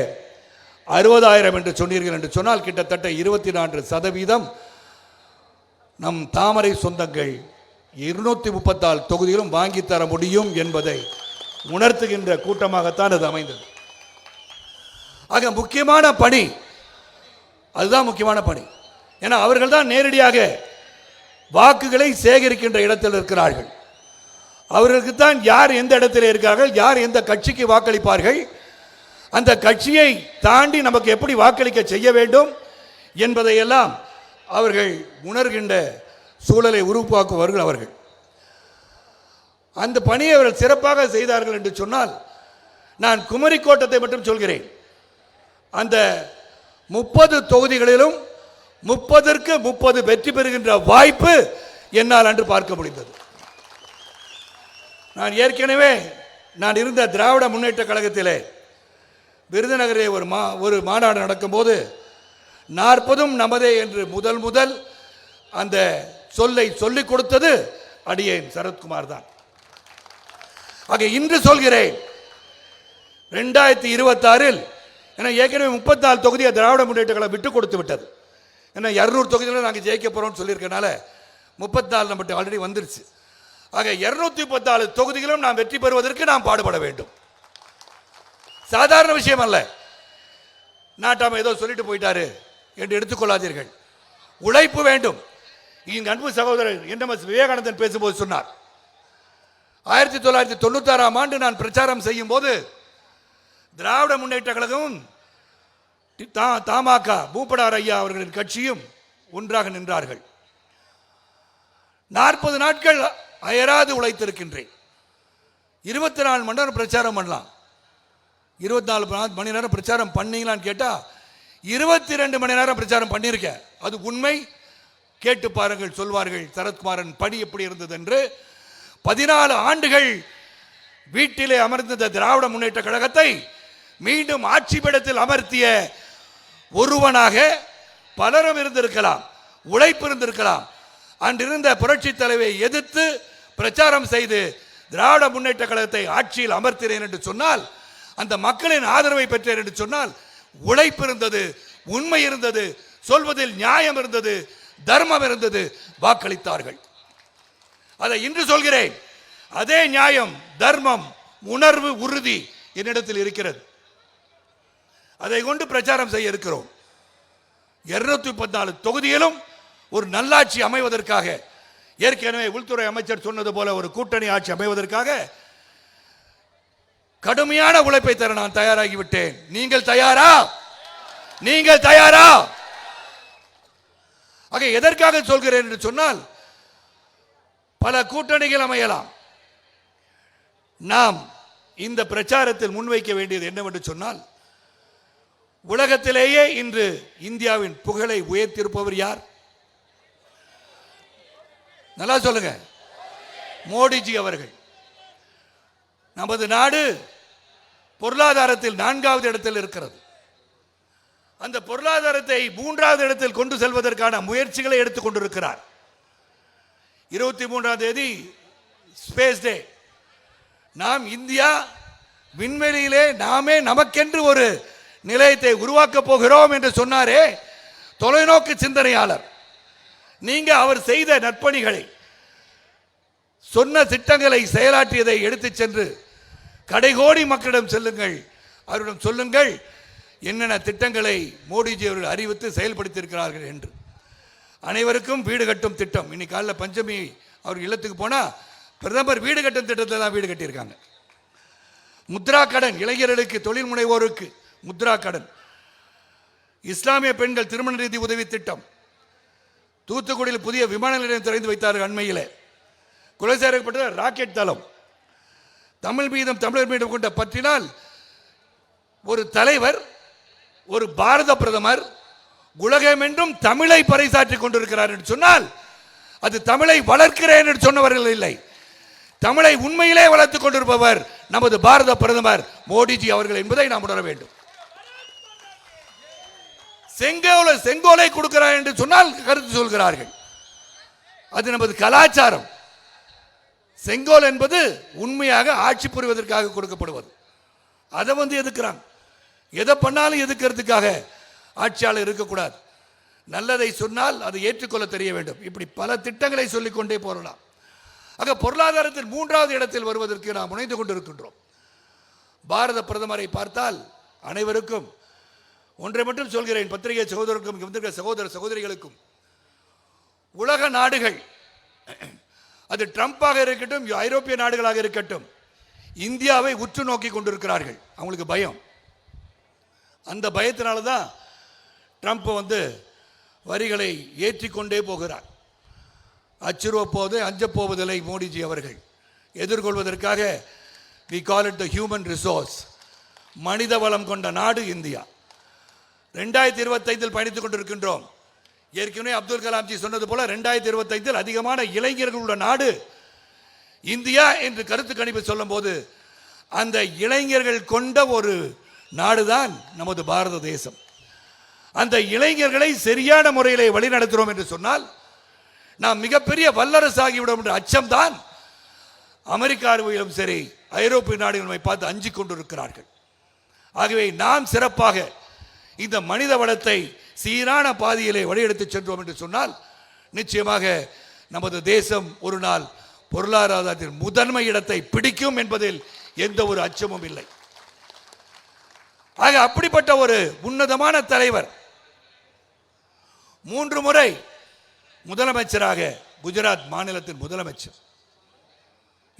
60,000 என்று சொன்னீர்கள் என்று சொன்னால் கிட்டத்தட்ட 24% நம் தாமரை சொந்தங்கள் 234 தொகுதிகளும் வாங்கி தர முடியும் என்பதை உணர்த்துகின்ற கூட்டமாகத்தான் அது அமைந்தது. ஆக முக்கியமான பணி அதுதான் முக்கியமான பணி. ஏன்னா அவர்கள் தான் நேரடியாக வாக்குகளை சேகரிக்கின்ற இடத்தில் இருக்கிறார்கள். அவர்களுக்கு தான் யார் எந்த இடத்தில் இருக்கிறார்கள், யார் எந்த கட்சிக்கு வாக்களிப்பார்கள், அந்த கட்சியை தாண்டி நமக்கு எப்படி வாக்களிக்க செய்ய வேண்டும் என்பதையெல்லாம் அவர்கள் உணர்கின்ற சூழலை உருவாக்குவார்கள். அவர்கள் அந்த பணியை அவர்கள் சிறப்பாக செய்தார்கள் என்று சொன்னால் நான் குமரி கோட்டத்தை மட்டும் சொல்கிறேன். அந்த 30 தொகுதிகளிலும் 30ற்கு 30 வெற்றி பெறுகின்ற வாய்ப்பு என்னால் அன்று பார்க்க முடிந்தது. நான் ஏற்கனவே நான் இருந்த திராவிட முன்னேற்ற கழகத்திலே விருதுநகரே ஒரு மாநாடு நடக்கும்போது 40ம் நமதே என்று முதல் அந்த சொல்லை சொல்லிக் கொடுத்தது அடியேன் சரத்குமார் தான். ஆக இன்று சொல்கிறேன் 2026 ஏன்னா ஏற்கனவே 34 தொகுதியை திராவிட முன்னேற்ற கழகம் விட்டு கொடுத்து விட்டது. ஏன்னா 200 தொகுதியில் நாங்கள் ஜெயிக்க போகிறோம்னு சொல்லியிருக்கனால 34 நம்மகிட்ட ஆல்ரெடி வந்துருச்சு. ஆக 234 தொகுதிகளும் நாம் வெற்றி பெறுவதற்கு நாம் பாடுபட வேண்டும். சாதாரண விஷயம் அல்ல. நாட்டாம ஏதோ சொல்லிட்டு போயிட்டாரு என்று எடுத்துக்கொள்ளாதீர்கள். உழைப்பு வேண்டும். என் அன்பு சகோதரர் NMS விவேகானந்தன் பேசும்போது சொன்னார், 1996ஆம் ஆண்டு நான் பிரச்சாரம் செய்யும் போது திராவிட முன்னேற்ற கழகம் தமாக பூப்படார் ஐயா அவர்களின் கட்சியும் ஒன்றாக நின்றார்கள். 40 நாட்கள் அயராது உழைத்திருக்கின்றேன். 24 மணி நேரம் பிரச்சாரம் பண்ணலாம். 24 மணி நேரம் பிரச்சாரம் பண்ணீங்களான்னு கேட்டா 22 மணி நேரம் பிரச்சாரம் பண்ணியிருக்கேன். அது உண்மை. கேட்டு பாருங்கள், சொல்வார்கள் சரத்குமாரன் பணி எப்படி இருந்தது என்று. 14 ஆண்டுகள் வீட்டிலே அமர்ந்த திராவிட முன்னேற்ற கழகத்தை மீண்டும் ஆட்சி பீடத்தில் அமர்த்திய ஒருவனாக பலரும் இருந்திருக்கலாம், உழைப்பு இருந்திருக்கலாம். அன்றிருந்த புரட்சி தலைவை எதிர்த்து பிரச்சாரம் செய்து திராவிட முன்னேற்ற கழகத்தை ஆட்சியில் அமர்த்தினேன் என்று சொன்னால், அந்த மக்களின் ஆதரவை பெற்றேன் என்று சொன்னால் உழைப்பு இருந்தது, உண்மை இருந்தது, சொல்வதில் நியாயம் இருந்தது, தர்மம் இருந்தது, வாக்களித்தார்கள். அதை இன்று சொல்கிறேன். அதே நியாயம், தர்மம், உணர்வு, உறுதி என்னிடத்தில் இருக்கிறது. அதை கொண்டு பிரச்சாரம் செய்ய இருக்கிறோம். 214 தொகுதியிலும் ஒரு நல்லாட்சி அமைவதற்காக, ஏற்கனவே உள்துறை அமைச்சர் சொன்னது போல ஒரு கூட்டணி ஆட்சி அமைவதற்காக கடுமையான உழைப்பை தர நான் தயாராகிவிட்டேன். நீங்கள் தயாரா? நீங்கள் தயாரா? ஆக எதற்காக சொல்கிறேன் என்று சொன்னால், பல கூட்டணிகள் அமையலாம். நாம் இந்த பிரச்சாரத்தில் முன்வைக்க வேண்டியது என்னவென்று சொன்னால், உலகத்திலேயே இன்று இந்தியாவின் புகழை உயர்த்தியிருப்பவர் யார்? நல்லா சொல்லுங்க. மோடிஜி அவர்கள். நமது நாடு பொருளாதாரத்தில் 4வது இடத்தில் இருக்கிறது. அந்த பொருளாதாரத்தை 3வது இடத்தில் கொண்டு செல்வதற்கான முயற்சிகளை எடுத்துக் கொண்டிருக்கிறார். 23ஆம் தேதி ஸ்பேஸ் டே. நாம் இந்தியா விண்வெளியிலே நாமே நமக்கென்று ஒரு நிலையத்தை உருவாக்க போகிறோம் என்று சொன்னாரே தொலைநோக்கு சிந்தனையாளர். நீங்க அவர் செய்த நற்பணிகளை, சொன்ன திட்டங்களை, செயலாற்றியதை எடுத்து சென்று கடைகோடி மக்களிடம் செல்லுங்கள். அவரிடம் சொல்லுங்கள் என்னென்ன திட்டங்களை மோடிஜி அவர்கள் அறிவித்து செயல்படுத்தியிருக்கிறார்கள் என்று. அனைவருக்கும் வீடு கட்டும் திட்டம். இன்னைக்கு காலைல பஞ்சமி அவர் இல்லத்துக்கு போனா பிரதமர் வீடு கட்டும் திட்டத்தில் தான் வீடு கட்டியிருக்காங்க. முத்ரா கடன், இளைஞர்களுக்கு, தொழில் முனைவோருக்கு முத்ரா கடன். இஸ்லாமிய பெண்கள் திருமண நிதி உதவி திட்டம். தூத்துக்குடியில் புதிய விமான நிலையம் திறந்து வைத்தார்கள். அண்மையில் குலசேகரப்பட்ட ராக்கெட் தளம். தமிழ் மீதும் தமிழர் மீதும் கொண்ட பற்றினால் ஒரு தலைவர், ஒரு பாரத பிரதமர் உலகமென்றும் தமிழை பறைசாற்றிக் கொண்டிருக்கிறார் என்று சொன்னால் அது தமிழை வளர்க்கிறேன் என்று சொன்னவர்கள் இல்லை, தமிழை உண்மையிலே வளர்த்துக் கொண்டிருப்பவர் நமது பாரத பிரதமர் மோடிஜி அவர்கள் என்பதை நாம் உணர வேண்டும். செங்கோலை கொடுக்கிறார் என்று சொன்னால் கருத்து சொல்கிறார்கள். அது நமது கலாச்சாரம். செங்கோல் என்பது உண்மையாக ஆட்சி புரிவதற்காக கொடுக்கப்படுவது. அதை எதுக்குறாங்க. எதை பண்ணாலும் எதுக்கிறதுக்காக ஆட்சியாளர் இருக்கக்கூடாது. நல்லதை சொன்னால் அதை ஏற்றுக்கொள்ள தெரிய வேண்டும். இப்படி பல திட்டங்களை சொல்லிக்கொண்டே போகலாம். ஆக பொருளாதாரத்தில் 3வது இடத்தில் வருவதற்கு நாம் முனைந்து கொண்டிருக்கின்றோம். பாரத பிரதமரை பார்த்தால் அனைவருக்கும் ஒன்றை மட்டும் சொல்கிறேன், பத்திரிகை சகோதரருக்கும் வந்திருக்கிற சகோதர சகோதரிகளுக்கும், உலக நாடுகள் அது ட்ரம்பாக இருக்கட்டும், ஐரோப்பிய நாடுகளாக இருக்கட்டும், இந்தியாவை உற்று நோக்கி கொண்டிருக்கிறார்கள். அவங்களுக்கு பயம். அந்த பயத்தினால தான் ட்ரம்ப் வரிகளை ஏற்றிக்கொண்டே போகிறார். அஞ்சப் போவதில்லை மோடிஜி அவர்கள். எதிர்கொள்வதற்காக we call it the human resource, மனித வளம் கொண்ட நாடு இந்தியா. 2025 பயணித்துக் கொண்டிருக்கின்றோம். ஏற்கனவே அப்துல் கலாம்ஜி சொன்னது போல 2025 அதிகமான இளைஞர்கள் உள்ள நாடு இந்தியா என்று கருத்து கணிப்பு சொல்லும் போது அந்த இளைஞர்கள் கொண்ட ஒரு நாடுதான் நமது பாரத தேசம். அந்த இளைஞர்களை சரியான முறையிலே வழிநடத்துகிறோம் என்று சொன்னால் நாம் மிகப்பெரிய வல்லரசு ஆகிவிடும் என்ற அச்சம்தான் அமெரிக்காவிலும் சரி ஐரோப்பிய நாடுகளை பார்த்து அஞ்சிக் கொண்டிருக்கிறார்கள். ஆகவே நாம் சிறப்பாக இந்த மனித வளத்தை சீரான பாதையிலே வழியெடுத்து சென்றோம் என்று சொன்னால் நிச்சயமாக நமது தேசம் ஒரு நாள் பொருளாதாரத்தில் முதன்மை இடத்தை பிடிக்கும் என்பதில் எந்த ஒரு அச்சமும் இல்லை. ஆக அப்படிப்பட்ட ஒரு உன்னதமான தலைவர் 3 முறை முதலமைச்சராக, குஜராத் மாநிலத்தின் முதலமைச்சர்.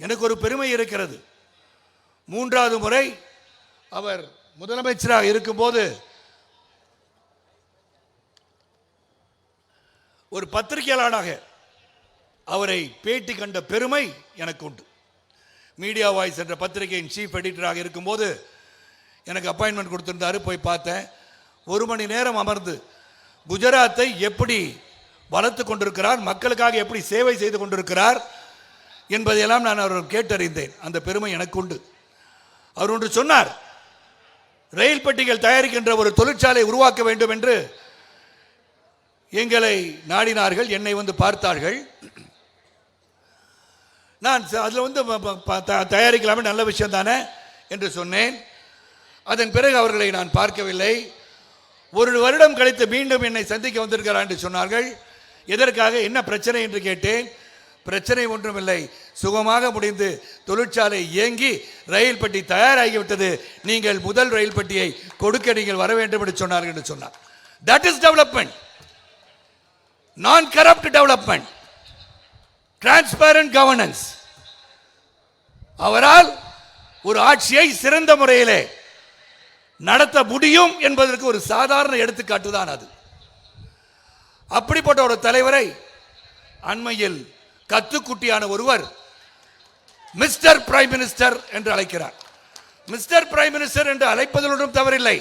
எனக்கு ஒரு பெருமை இருக்கிறது. 3வது முறை அவர் முதலமைச்சராக இருக்கும்போது ஒரு பத்திரிகையாளராக அவரை பேட்டி கண்ட பெருமை எனக்கு உண்டு. மீடியா வாய்ஸ் என்ற பத்திரிகையின் சீஃப் எடிட்டராக இருக்கும்போது எனக்கு அப்பாயின்மெண்ட் கொடுத்திருந்தாரு. போய் பார்த்தேன். 1 மணி நேரம் அமர்ந்து குஜராத்தை எப்படி வளர்த்து கொண்டிருக்கிறார், மக்களுக்காக எப்படி சேவை செய்து கொண்டிருக்கிறார் என்பதையெல்லாம் நான் அவர்கள் கேட்டறிந்தேன். அந்த பெருமை எனக்கு உண்டு. அவர் ஒன்று சொன்னார், ரயில் பெட்டிகள் தயாரிக்கின்ற ஒரு தொழிற்சாலை உருவாக்க வேண்டும் என்று எங்களை நாடினார்கள், என்னை பார்த்தார்கள். நான் அதில் தயாரிக்கலாமே, நல்ல விஷயம் தானே என்று சொன்னேன். அதன் பிறகு அவர்களை நான் பார்க்கவில்லை. 1 வருடம் கழித்து மீண்டும் என்னை சந்திக்க வந்திருக்கிறார் என்று சொன்னார்கள். எதற்காக, என்ன பிரச்சனை என்று கேட்டேன். பிரச்சனை ஒன்றுமில்லை, சுகமாக முடிந்து தொழிற்சாலை இயங்கி ரயில் பெட்டி தயாராகிவிட்டது, நீங்கள் முதல் ரயில் பெட்டியை கொடுக்க நீங்கள் வர வேண்டும் என்று சொன்னார்கள் என்று சொன்னார். தட் இஸ் டெவலப்மெண்ட், நான் கரப்ட் டெவலப்மெண்ட், டிரான்ஸ்பரண்ட் கவர்னன்ஸ். அவரால் ஒரு ஆட்சியை சிறந்த முறையிலே நடத்த முடியும் என்பதற்கு ஒரு சாதாரண எடுத்துக்காட்டு தான் அது. அப்படிப்பட்ட ஒரு தலைவரை அண்மையில் கத்துக்குட்டியான ஒருவர் மிஸ்டர் பிரைம் மினிஸ்டர் என்று அழைக்கிறார். மிஸ்டர் பிரைம் மினிஸ்டர் என்று அழைப்பதில் ஒன்றும் தவறில்லை.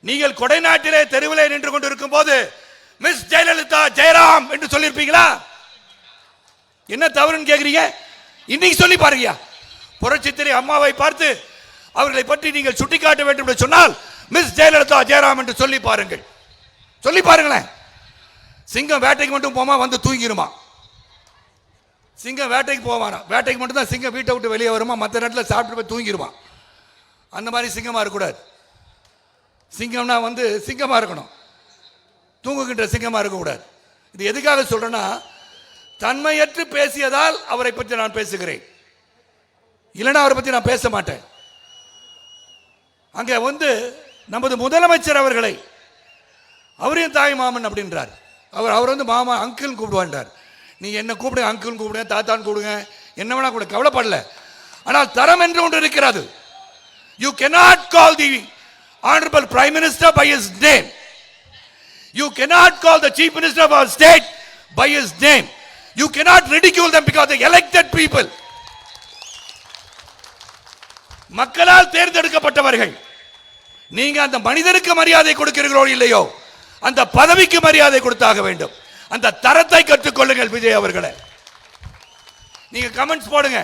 நீங்கள் கொடைநாட்டிலே தெருவிலே நின்று கொண்டிருக்கும் போது மிஸ் ஜெயலலிதா ஜெயராம் என்று சொல்லியிருப்பீங்களா? என்ன தவறுன்னு கேட்கிறீங்க? இன்னைக்கு சொல்லி பாருங்க. புரட்சித்திரை அம்மாவை பார்த்து அவர்களை பற்றி நீங்கள் சுட்டிக்காட்ட வேண்டும் என்று சொன்னால் மிஸ் ஜெயலலிதா ஜெயராம் என்று சொல்லி பாருங்கள். சொல்லி பாருங்களேன். சிங்கம் வேட்டைக்கு மட்டும் போமா, தூங்கிருமா. சிங்கம் வேட்டைக்கு போவானா, வேட்டைக்கு மட்டும் தான் சிங்கம் வீட்டை விட்டு வெளியே வருமா, மற்ற நேரத்தில் சாப்பிட்டு போய் தூங்கிருமா. அந்த மாதிரி சிங்கமா இருக்கக்கூடாது. சிங்கம்னா சிங்கமா இருக்கணும், தூங்குகின்ற சிங்கமா இருக்கக்கூடாது. இது எதுக்காக சொல்றேன்னா, தன்மையற்று பேசியதால் அவரை பற்றி நான் பேசுகிறேன், இல்லைன்னா அவரை பற்றி நான் பேச மாட்டேன். அங்கே நமது முதலமைச்சர் அவர்களை அவரையும் தாய் மாமன் அப்படின்றார். அவர் மாமா அங்கிள் கூப்பிடுவார். நீ என்ன கூப்பிடு, அங்கிள் கூப்பிடுங்க, தாத்தான்னு கூப்பிடுங்க, என்ன வேணா கூட கவலைப்படல. ஆனால் தரம் என்று ஒன்று இருக்கிறது. You cannot call the honorable prime minister by his name. You cannot call the chief minister of our state by his name. You cannot ridicule them because they elected people. மக்களால் தேர்ந்தெடுக்கப்பட்டவர்கள். நீங்க அந்த மனிதனுக்கு மரியாதை கொடுக்கிறீர்களோ இல்லையோ, அந்த பதவிக்கு மரியாதை கொடுத்தாக வேண்டும். அந்த தரத்தை கற்றுக்கொள்ளுங்கள் விஜய் அவர்களே. நீங்க கமெண்ட்ஸ் போடுங்க.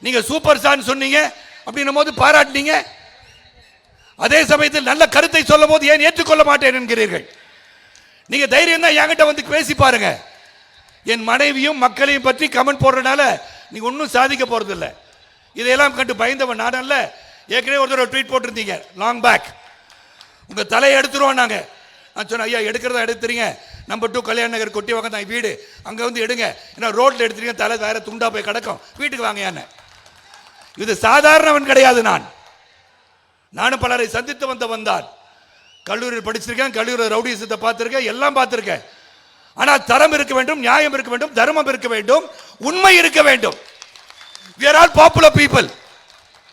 நீங்க சூப்பர் ஸ்டார் சொன்னீங்க அப்படின்னும் போது பாராட்டினீங்க. அதே சமயத்தில் நல்ல கருத்தை சொல்லும் போது ஏன் ஏற்றுக்கொள்ள மாட்டேன் என்கிறீர்கள்? நீங்க தைரியம் தான் என்கிட்ட வந்து பேசி பாருங்க. என் மனைவியும் மக்களையும் பற்றி கமெண்ட் போடுறதுனால நீங்க ஒன்றும் சாதிக்க போறது இல்லை. இதையெல்லாம் கண்டு பயந்தவன் நான் அல்ல. ஏற்கனவே ஒரு ட்வீட் போட்டிருந்தீங்க லாங் பேக், உங்க தலையை எடுத்துருவோம் நாங்க. நான் சொன்னேன், ஐயா எடுக்கிறதா எடுத்துறீங்க, நம்பர் 2 கல்யாண நகர் கொட்டி வாங்க தான் வீடு, அங்கே வந்து எடுங்க. ஏன்னா ரோட்டில் எடுத்துறீங்க, தலை வேற துண்டா போய் கிடக்கும், வீட்டுக்கு வாங்க. என்ன இது சாதாரணவன் கிடையாது. நானும் பலரை சந்தித்து வந்தான். கல்லூரியில் படிச்சிருக்கேன், கல்லூரியில் ரவுடிசத்தை பார்த்துருக்கேன், எல்லாம் பார்த்துருக்கேன். ஆனால் தரம் இருக்க வேண்டும், நியாயம் இருக்க வேண்டும், தர்மம் இருக்க வேண்டும், உண்மை இருக்க வேண்டும். We are all popular people.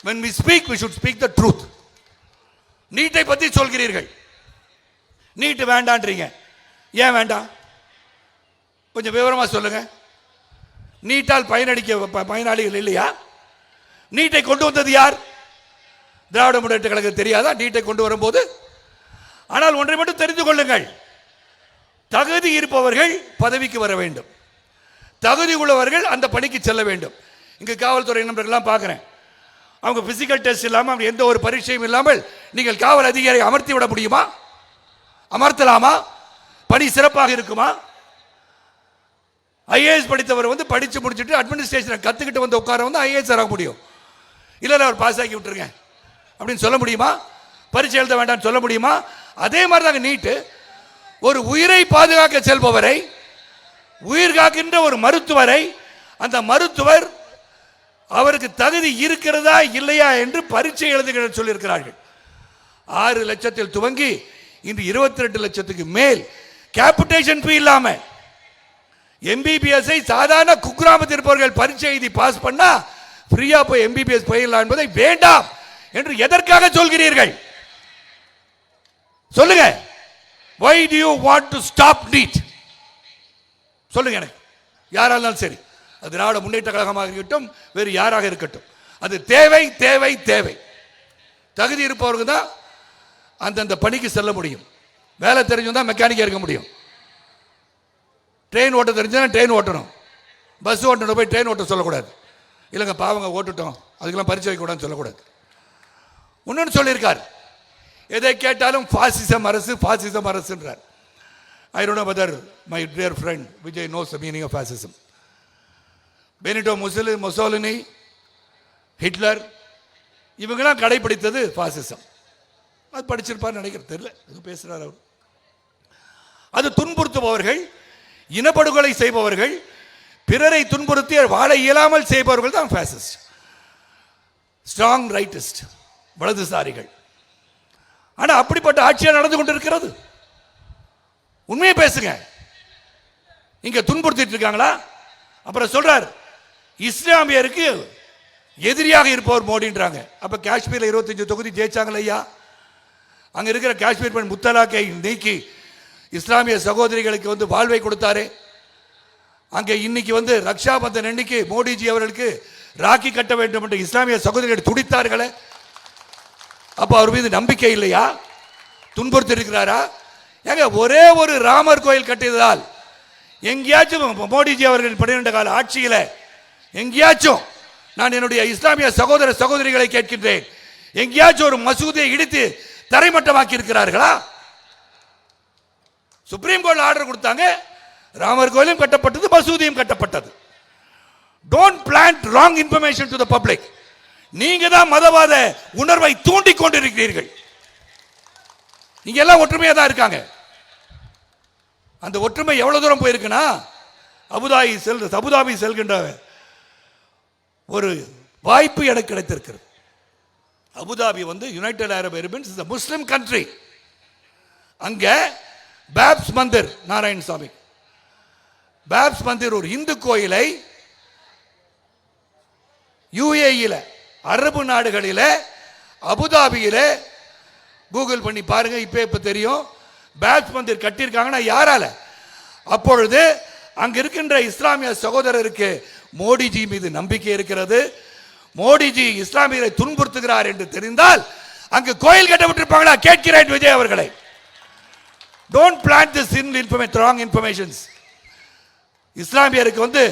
When we speak, we should speak the truth. நீட்டை பற்றி சொல்கிறீர்கள், நீட்டு வேண்டான்றீங்க. ஏன் வேண்டாம்? கொஞ்சம் விவரமா சொல்லுங்க. நீட்டால் பயனாளிகள் இல்லையா? நீட்டை கொண்டு வந்தது யார்? திராவிட முன்னேற்ற கழகம் தெரியாதா நீட்டை கொண்டு வரும்போது? ஆனால் ஒன்றை மட்டும் தெரிந்து கொள்ளுங்கள், தகுதி இருப்பவர்கள் பதவிக்கு வர வேண்டும், தகுதி உள்ளவர்கள் அந்த பணிக்கு செல்ல வேண்டும். இங்கு காவல்துறை நண்பர்கள்லாம் பார்க்குறேன், அவங்க பிசிக்கல் டெஸ்ட் இல்லாமல் எந்த ஒரு பரீட்சையும் இல்லாமல் நீங்கள் காவல் அதிகாரியை அமர்த்தி விட முடியுமா? அமர்த்தலாமா? பணி சிறப்பாக இருக்குமா? ஐஏஎஸ் படித்தவர் வந்து படித்து முடிச்சுட்டு அட்மினிஸ்ட்ரேஷனை கற்றுக்கிட்டு வந்து உட்கார வந்து ஐஏஎஸ் ஆக முடியும். இல்லை அவர் பாஸ் ஆக்கி விட்டுருங்க அப்படின்னு சொல்ல முடியுமா? பரீட்சை எழுத வேண்டாம்னு சொல்ல முடியுமா? அதே மாதிரி தாங்க நீட்டு. ஒரு உயிரை பாதுகாக்க செல்பவரை, உயிர் காக்கின்ற ஒரு மருத்துவரை, அந்த மருத்துவர் அவருக்கு தகுதி இருக்கிறதா இல்லையா என்று பரீட்சை எழுதுகிற சொல்லியிருக்கிறார்கள். 6 லட்சத்தில் துவங்கி இன்று 22 லட்சத்துக்கு மேல் கேபிட்டேஷன் ஃபீ இல்லாம எம்பிபிஎஸ் சாதாரண குக்கிராமத்தில் இருப்பவர்கள் பரீட்சை எழுதி பாஸ் பண்ணா ஃப்ரீயா போய் எம்பிபிஎஸ் போயிடலாம் என்பதை வேண்டாம் என்று எதற்காக சொல்கிறீர்கள்? சொல்லுங்க. Why do you want to stop NEET? சொல்லுங்க எனக்கு. யாரா இருந்தாலும் சரி, அது திராவிட முன்னேற்ற கழகமாக இருக்கட்டும், வேறு யாராக இருக்கட்டும், அது தேவை தேவை தேவை. தகுதி இருப்பவர்கள் தான் அந்தந்த பணிக்கு செல்ல முடியும். வேலை தெரிஞ்சுதான் மெக்கானிக்கா இருக்க முடியும். ட்ரெயின் ஓட்ட தெரிஞ்சா ட்ரெயின் ஓட்டணும், பஸ் ஓட்டணும் போய் ட்ரெயின் ஓட்ட சொல்லக்கூடாது. இல்லைங்க பாவங்க ஓட்டுட்டோம் அதுக்கெல்லாம் பரிச்சை வைக்கூடாதுன்னு சொல்லக்கூடாது. இன்னொன்று சொல்லியிருக்கார், எதை கேட்டாலும் பாசிசம் அரசு பாசிசம் அரசுன்றார். I don't know whether my dear friend Vijay knows the meaning of fascism. Benito Mussolini, Hitler இவங்கெல்லாம் கடைபிடித்தது பாசிசம். அது படிச்சிருப்பார் நினைக்கிறேன், தெரியல, இது பேசுறார் அவர். அது துன்புறுத்துபவர்கள், இனப்படுகொலை செய்பவர்கள், பிறரை துன்புறுத்தி வாழ இயலாமல் செய்பவர்கள் தான் பாசிஸ்ட். Strong rightist வலதுசாரிகள். ஆனா அப்படிப்பட்ட ஆட்சியா நடந்து கொண்டிருக்கிறது. உண்மையை பேசுங்க. இங்க துன்புறுத்திட்டு இருக்காங்களா? அப்புறம் சொல்றார் இஸ்லாமியருக்கு எதிரியாக இருப்பவர் மோடின்றாங்க. அப்ப காஷ்மீர்ல 25 தொகுதி ஜெயிச்சாங்களா ஐயா? அங்க இருக்கிற காஷ்மீர் பெண் முத்தலாக்கை நீக்கி இஸ்லாமிய சகோதரிகளுக்கு வந்து வாழ்வை கொடுத்தாரு. அங்கே இன்னைக்கு வந்து ரக்ஷா பந்தன் அன்னைக்கு மோடிஜி அவர்களுக்கு ராக்கி கட்ட வேண்டும் என்று இஸ்லாமிய சகோதரிகள் துடித்தார்களே. அப்ப அவர் மீது நம்பிக்கை இல்லையா? துன்புறுத்தி இருக்கிறாரா? ஏங்க ஒரே ஒரு ராமர் கோயில் கட்டியதால் எங்கேயாச்சும் மோடிஜி அவர்கள் 12 கால ஆட்சியில எங்கேயாச்சும் நான் என்னுடைய இஸ்லாமிய சகோதர சகோதரிகளை கேட்கின்றேன், எங்கேயாச்சும் ஒரு மசூதியை இடித்து தரைமட்டமாக்கி இருக்கிறார்களா? சுப்ரீம் கோர்ட் ஆர்டர் கொடுத்தாங்க, ராமர் கோயிலும் கட்டப்பட்டது, மசூதியும் கட்டப்பட்டது. Don't plant wrong information to the public. நீங்க தான் மதவாத உணர்வை தூண்டி கொண்டிருக்கிறீர்கள். நீங்க எல்லாம் ஒற்றுமையா தான் இருக்காங்க. அந்த ஒற்றுமை எவ்வளவு தூரம் போயிருக்குன்னா, அபுதாபி செல்கின்ற ஒரு வாய்ப்பு எனக்கு கிடைத்திருக்கிறது. அபுதாபி வந்து United Arab Emirates is a Muslim country. அங்க பாப்ஸ் மந்திர், நாராயணசாமி பாப்ஸ் மந்திர் ஒரு இந்து கோயிலை யுஏஇல அரபு நாடுகளில அபுதாபியில கூகுள் பண்ணி பாருங்க, இப்ப தெரியும். பேத் மந்திர் கட்டியிருக்காங்கன்னா யாரால? அப்பொழுது அங்க இருக்கின்ற இஸ்லாமிய சகோதரருக்கு மோடிஜி மீது நம்பிக்கை இருக்கிறது. மோடிஜி இஸ்லாமியரை துன்புறுத்துகிறார் என்று தெரிந்தால் அங்கு கோயில் கட்ட விட்டிருப்பாங்களா? கேட்கிறேன் விஜய் அவர்களை. Don't plant this wrong informations. இஸ்லாமியருக்கு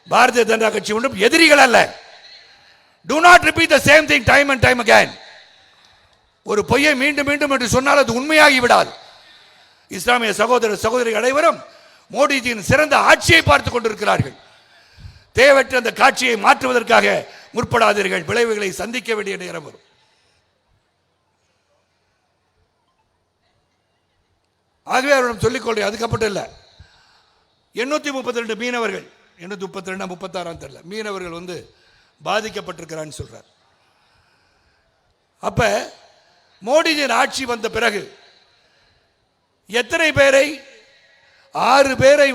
பாரதிய ஜனதா கட்சி ஒன்றும் எதிரிகள் அல்ல. Do not repeat the same thing time and time again. ஒரு பொய்யை மீண்டும் மீண்டும் என்று சொன்னால் அது உண்மையாகி விடாது. இஸ்லாமிய சகோதர சகோதரிகள் அனைவரும் மோடிஜியின் சிறந்த ஆட்சியை பார்த்துக் கொண்டிருக்கிறார்கள். தேவையற்ற அந்த காட்சியை மாற்றுவதற்காக முற்படாதீர்கள். விளைவுகளை சந்திக்க வேண்டிய நேரம் வரும். ஆகவே அவரிடம் சொல்லிக்கொள்றேன், அதுக்கப்பட்டு இல்லை. 832 மீனவர்கள், 832 36 தெரியல, மீனவர்கள் பாதிக்கப்பட்டிருக்கிறான்னு சொல்றார். அப்ப மோடிஜியின் ஆட்சி வந்த பிறகு எத்தனை பேரை? 6 பேரை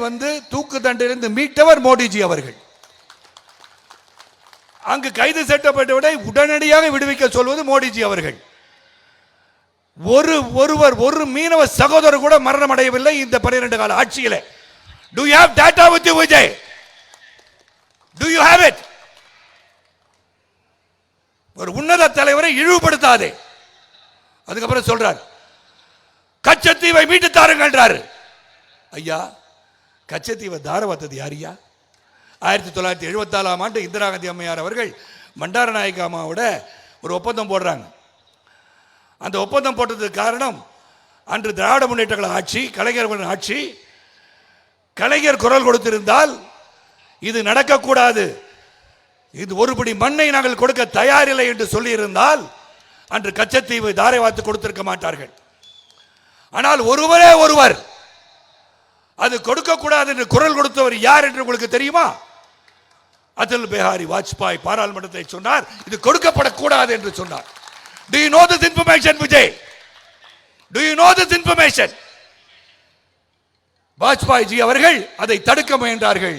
தூக்கு தண்டிலிருந்து மீட்டவர் மோடிஜி அவர்கள். அங்கு கைது செய்யப்பட்டவரை உடனடியாக விடுவிக்க சொல்வது மோடிஜி அவர்கள். ஒரு மீனவ சகோதரர் கூட மரணம் அடையவில்லை இந்த 12 கால ஆட்சியிலே. Do you have data with you, Vijay? Do you have it? ஒரு உன்னத தலைவரை இழிவுபடுத்தாதே. அதுக்கப்புறம் சொல்றார் கச்சத்தீவை மீட்டு தாருங்கன்றாரு. ஐயா, கச்சத்தீவை தாரவாத்தது யாரியா? 1974ஆம் ஆண்டு இந்திரா காந்தி அம்மையார் அவர்கள் பண்டாரநாயக்க அம்மாவோட ஒரு ஒப்பந்தம் போடுறாங்க. அந்த ஒப்பந்தம் போட்டதுக்கு காரணம் அன்று திராவிட முன்னேற்ற கழக ஆட்சி, கலைஞர் ஆட்சி. கலைஞர் குரல் கொடுத்திருந்தால் இது நடக்கக்கூடாது, இது ஒருபடி மண்ணை நாங்கள் கொடுக்க தயாரில்லை என்று சொல்லியிருந்தால் அன்று கச்சத்தீவு தாரை வாத்து கொடுத்திருக்க மாட்டார்கள். ஆனால் ஒருவரே ஒருவர் அது கொடுக்கக்கூடாது என்று குரல் கொடுத்தவர் யார் என்று உங்களுக்கு தெரியுமா? அடல் பிஹாரி வாஜ்பாய் பாராளுமன்றத்தை சொன்னார், இது கொடுக்கப்படக்கூடாது என்று சொன்னார். Do you know this information, Vijay? Do you know this information? Vajpayee G அவர்கள் அதை தடுக்க முயன்றார்கள்,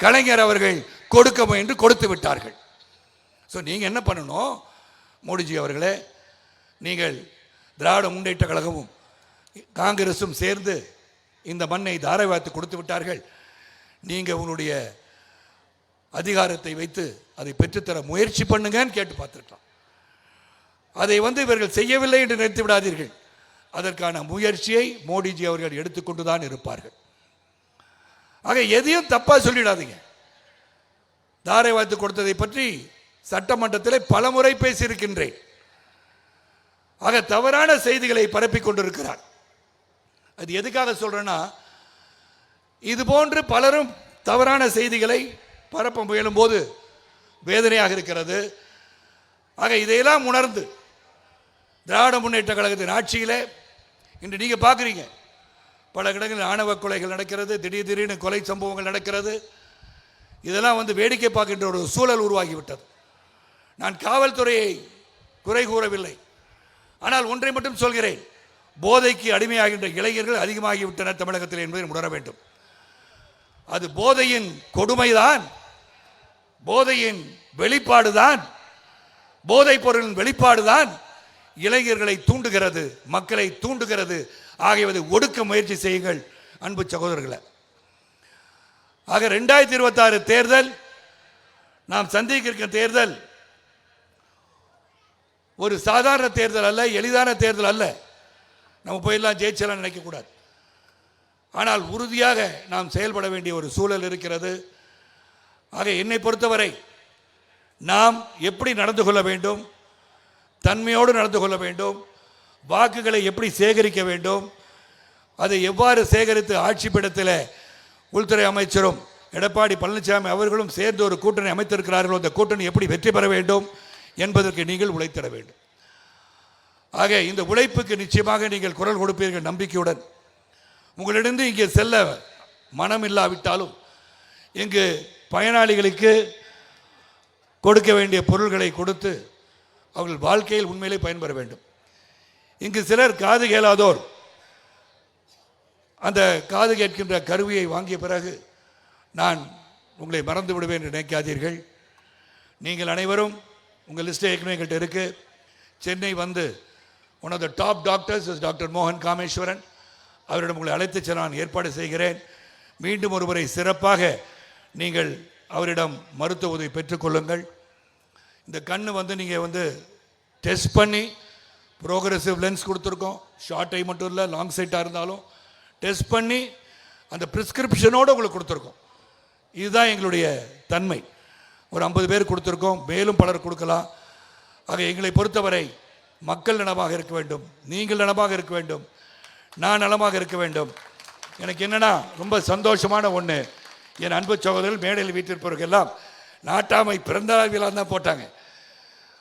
கலைஞர் அவர்கள் கொடுக்க முயன்று கொடுத்து விட்டார்கள். ஸோ நீங்கள் என்ன பண்ணணும்? மோடிஜி அவர்களே, நீங்கள் திராவிட முன்னேற்ற கழகமும் காங்கிரஸும் சேர்ந்து இந்த மண்ணை தாரை வாத்து கொடுத்து விட்டார்கள். நீங்கள் உங்களுடைய அதிகாரத்தை வைத்து அதை பெற்றுத்தர முயற்சி பண்ணுங்கன்னு கேட்டு பார்த்துருக்கலாம். அதை இவர்கள் செய்யவில்லை என்று நினைத்து விடாதீர்கள். அதற்கான முயற்சியை மோடிஜி அவர்கள் எடுத்துக்கொண்டுதான் இருப்பார்கள். ஆக எதையும் தப்பா சொல்லிடாதீங்க. தாரை வாத்து கொடுத்ததை பற்றி சட்டமன்றத்தில் பல முறை பேசியிருக்கின்றேன். ஆக தவறான செய்திகளை பரப்பிக் கொண்டிருக்கிறார். அது எதுக்காக சொல்றேன்னா, இது போன்று பலரும் தவறான செய்திகளை பரப்ப முயலும் போது வேதனையாக இருக்கிறது. ஆக இதையெல்லாம் உணர்ந்து திராவிட முன்னேற்ற கழகத்தின் ஆட்சியிலே இன்று நீங்க பார்க்குறீங்க, பல இடங்களில் ஆணவ கொலைகள் நடக்கிறது, திடீர்னு கொலை சம்பவங்கள் நடக்கிறது. இதெல்லாம் வேடிக்கை பார்க்கின்ற ஒரு சூழல் உருவாகிவிட்டது. நான் காவல்துறையை குறை கூறவில்லை, ஆனால் ஒன்றை மட்டும் சொல்கிறேன், போதைக்கு அடிமையாகின்ற இளைஞர்கள் அதிகமாகிவிட்டனர் தமிழகத்தில் என்பதை உணர வேண்டும். அது போதையின் கொடுமைதான், போதையின் வெளிப்பாடுதான், போதைப் பொருளின் வெளிப்பாடுதான் இளைஞர்களை தூண்டுகிறது, மக்களை தூண்டுகிறது. ஆகியவை ஒடுக்க முயற்சி செய்யுங்கள் அன்பு சகோதரர்களை. ஆக 2026 தேர்தல், நாம் சந்திக்க இருக்கிற தேர்தல் ஒரு சாதாரண தேர்தல் அல்ல, எளிதான தேர்தல் அல்ல. நம்ம போயெல்லாம் ஜெயிச்சலாம் நினைக்கக்கூடாது. ஆனால் உறுதியாக நாம் செயல்பட வேண்டிய ஒரு சூழல் இருக்கிறது. ஆக என்னை பொறுத்தவரை நாம் எப்படி நடந்து கொள்ள வேண்டும், தன்மையோடு நடந்து கொள்ள வேண்டும், வாக்குகளை எப்படி சேகரிக்க வேண்டும், அதை எவ்வாறு சேகரித்து ஆட்சி பீடத்தில் உள்துறை அமைச்சரும் எடப்பாடி பழனிசாமி அவர்களும் சேர்ந்து ஒரு கூட்டணி அமைத்திருக்கிறார்கள், அந்த கூட்டணி எப்படி வெற்றி பெற வேண்டும் என்பதற்கு நீங்கள் உழைத்திட வேண்டும். ஆக இந்த உழைப்புக்கு நிச்சயமாக நீங்கள் குரல் கொடுப்பீர்கள் நம்பிக்கையுடன். உங்களிடம் இங்கே செல்ல மனம் இல்லாவிட்டாலும் இங்கு பயனாளிகளுக்கு கொடுக்க வேண்டிய பொருள்களை கொடுத்து அவர்கள் வாழ்க்கையில் உண்மையிலே பயன்பெற வேண்டும். இங்கு சிலர் காது கேளாதோர் அந்த காது கேட்கின்ற கருவியை வாங்கிய பிறகு நான் உங்களை மறந்து விடுவேன் என்று நினைக்காதீர்கள். நீங்கள் அனைவரும் உங்கள் லிஸ்ட் ஏற்கனவே எங்கள்கிட்ட இருக்கு. Chennai one of the top doctors is doctor மோகன் காமேஸ்வரன். அவரிடம் உங்களை அழைத்து செல்ல நான் ஏற்பாடு செய்கிறேன். மீண்டும் ஒருமுறை சிறப்பாக நீங்கள் அவரிடம் மருத்துவ உதவி பெற்றுக்கொள்ளுங்கள். இந்த கண்ணு நீங்கள் டெஸ்ட் பண்ணி ப்ரோக்ரெசிவ் லென்ஸ் கொடுத்துருக்கோம். ஷார்ட் ஐ மட்டும் இல்லை, லாங் சைட்டாக இருந்தாலும் டெஸ்ட் பண்ணி அந்த ப்ரிஸ்கிரிப்ஷனோடு உங்களுக்கு கொடுத்துருக்கோம். இதுதான் எங்களுடைய தன்மை. ஒரு 50 பேர் கொடுத்துருக்கோம், மேலும் பலர் கொடுக்கலாம். ஆக எங்களை பொறுத்தவரை மக்கள் நலமாக இருக்க வேண்டும், நீங்கள் நலமாக இருக்க வேண்டும், நான் நலமாக இருக்க வேண்டும். எனக்கு என்னென்னா ரொம்ப சந்தோஷமான ஒன்று, என் அன்பு சகோதரர்கள் மேடையில் வீட்டிற்பவர்களெல்லாம் நாட்டாமை பிறந்தநாள் விழா தான் போட்டாங்க.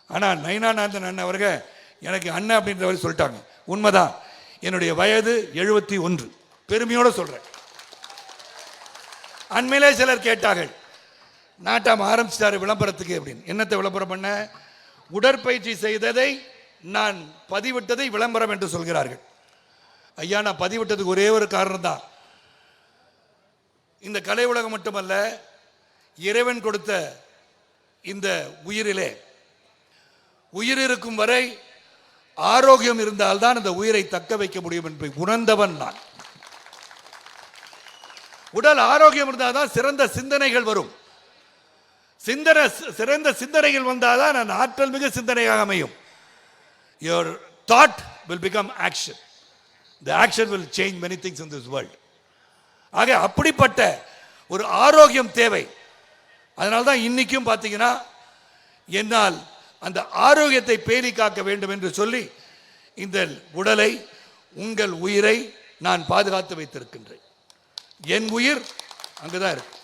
ஆனால் நயனானந்தன் அண்ணன் அவர்கள் எனக்கு அண்ணன் அப்படின்றவர் சொல்லிட்டாங்க. உண்மைதான், என்னுடைய வயது 71, பெருமையோடு சொல்கிறேன். அண்மையிலே சிலர் கேட்டார்கள், நாட்டாம ஆரம்பிச்சிட்டாரு விளம்பரத்துக்கு அப்படின்னு. என்னத்தை விளம்பரம் பண்ண? உடற்பயிற்சி செய்ததை நான் பதிவிட்டதை விளம்பரம் என்று சொல்கிறார்கள். ஐயா, நான் பதிவிட்டதுக்கு ஒரே ஒரு காரணம் தான். இந்த கலை உலகம் மட்டுமல்ல, இறைவன் கொடுத்த இந்த உயிரிலே உயிர் இருக்கும் வரை ஆரோக்கியம் இருந்தால்தான் அந்த உயிரை தக்க வைக்க முடியும் என்பதை உணர்ந்தவன் நான். உடல் ஆரோக்கியம் இருந்தால்தான் சிறந்த சிந்தனைகள் வரும். சிறந்த சிந்தனைகள் வந்தால்தான் நான் ஆற்றல் மிகு சிந்தனையாக அமையும். Your thought will become action. The action will change many things in this world. ஆக அப்படிப்பட்ட ஒரு ஆரோக்கியம் தேவை. அதனால தான் இன்னைக்கும் பார்த்தீங்கன்னா என்னால் அந்த ஆரோக்கியத்தை பேணி காக்க வேண்டும் என்று சொல்லி இந்த உடலை, உங்கள் உயிரை நான் பாதுகாத்து வைத்திருக்கின்றேன். என் உயிர் அங்குதான் இருக்கு.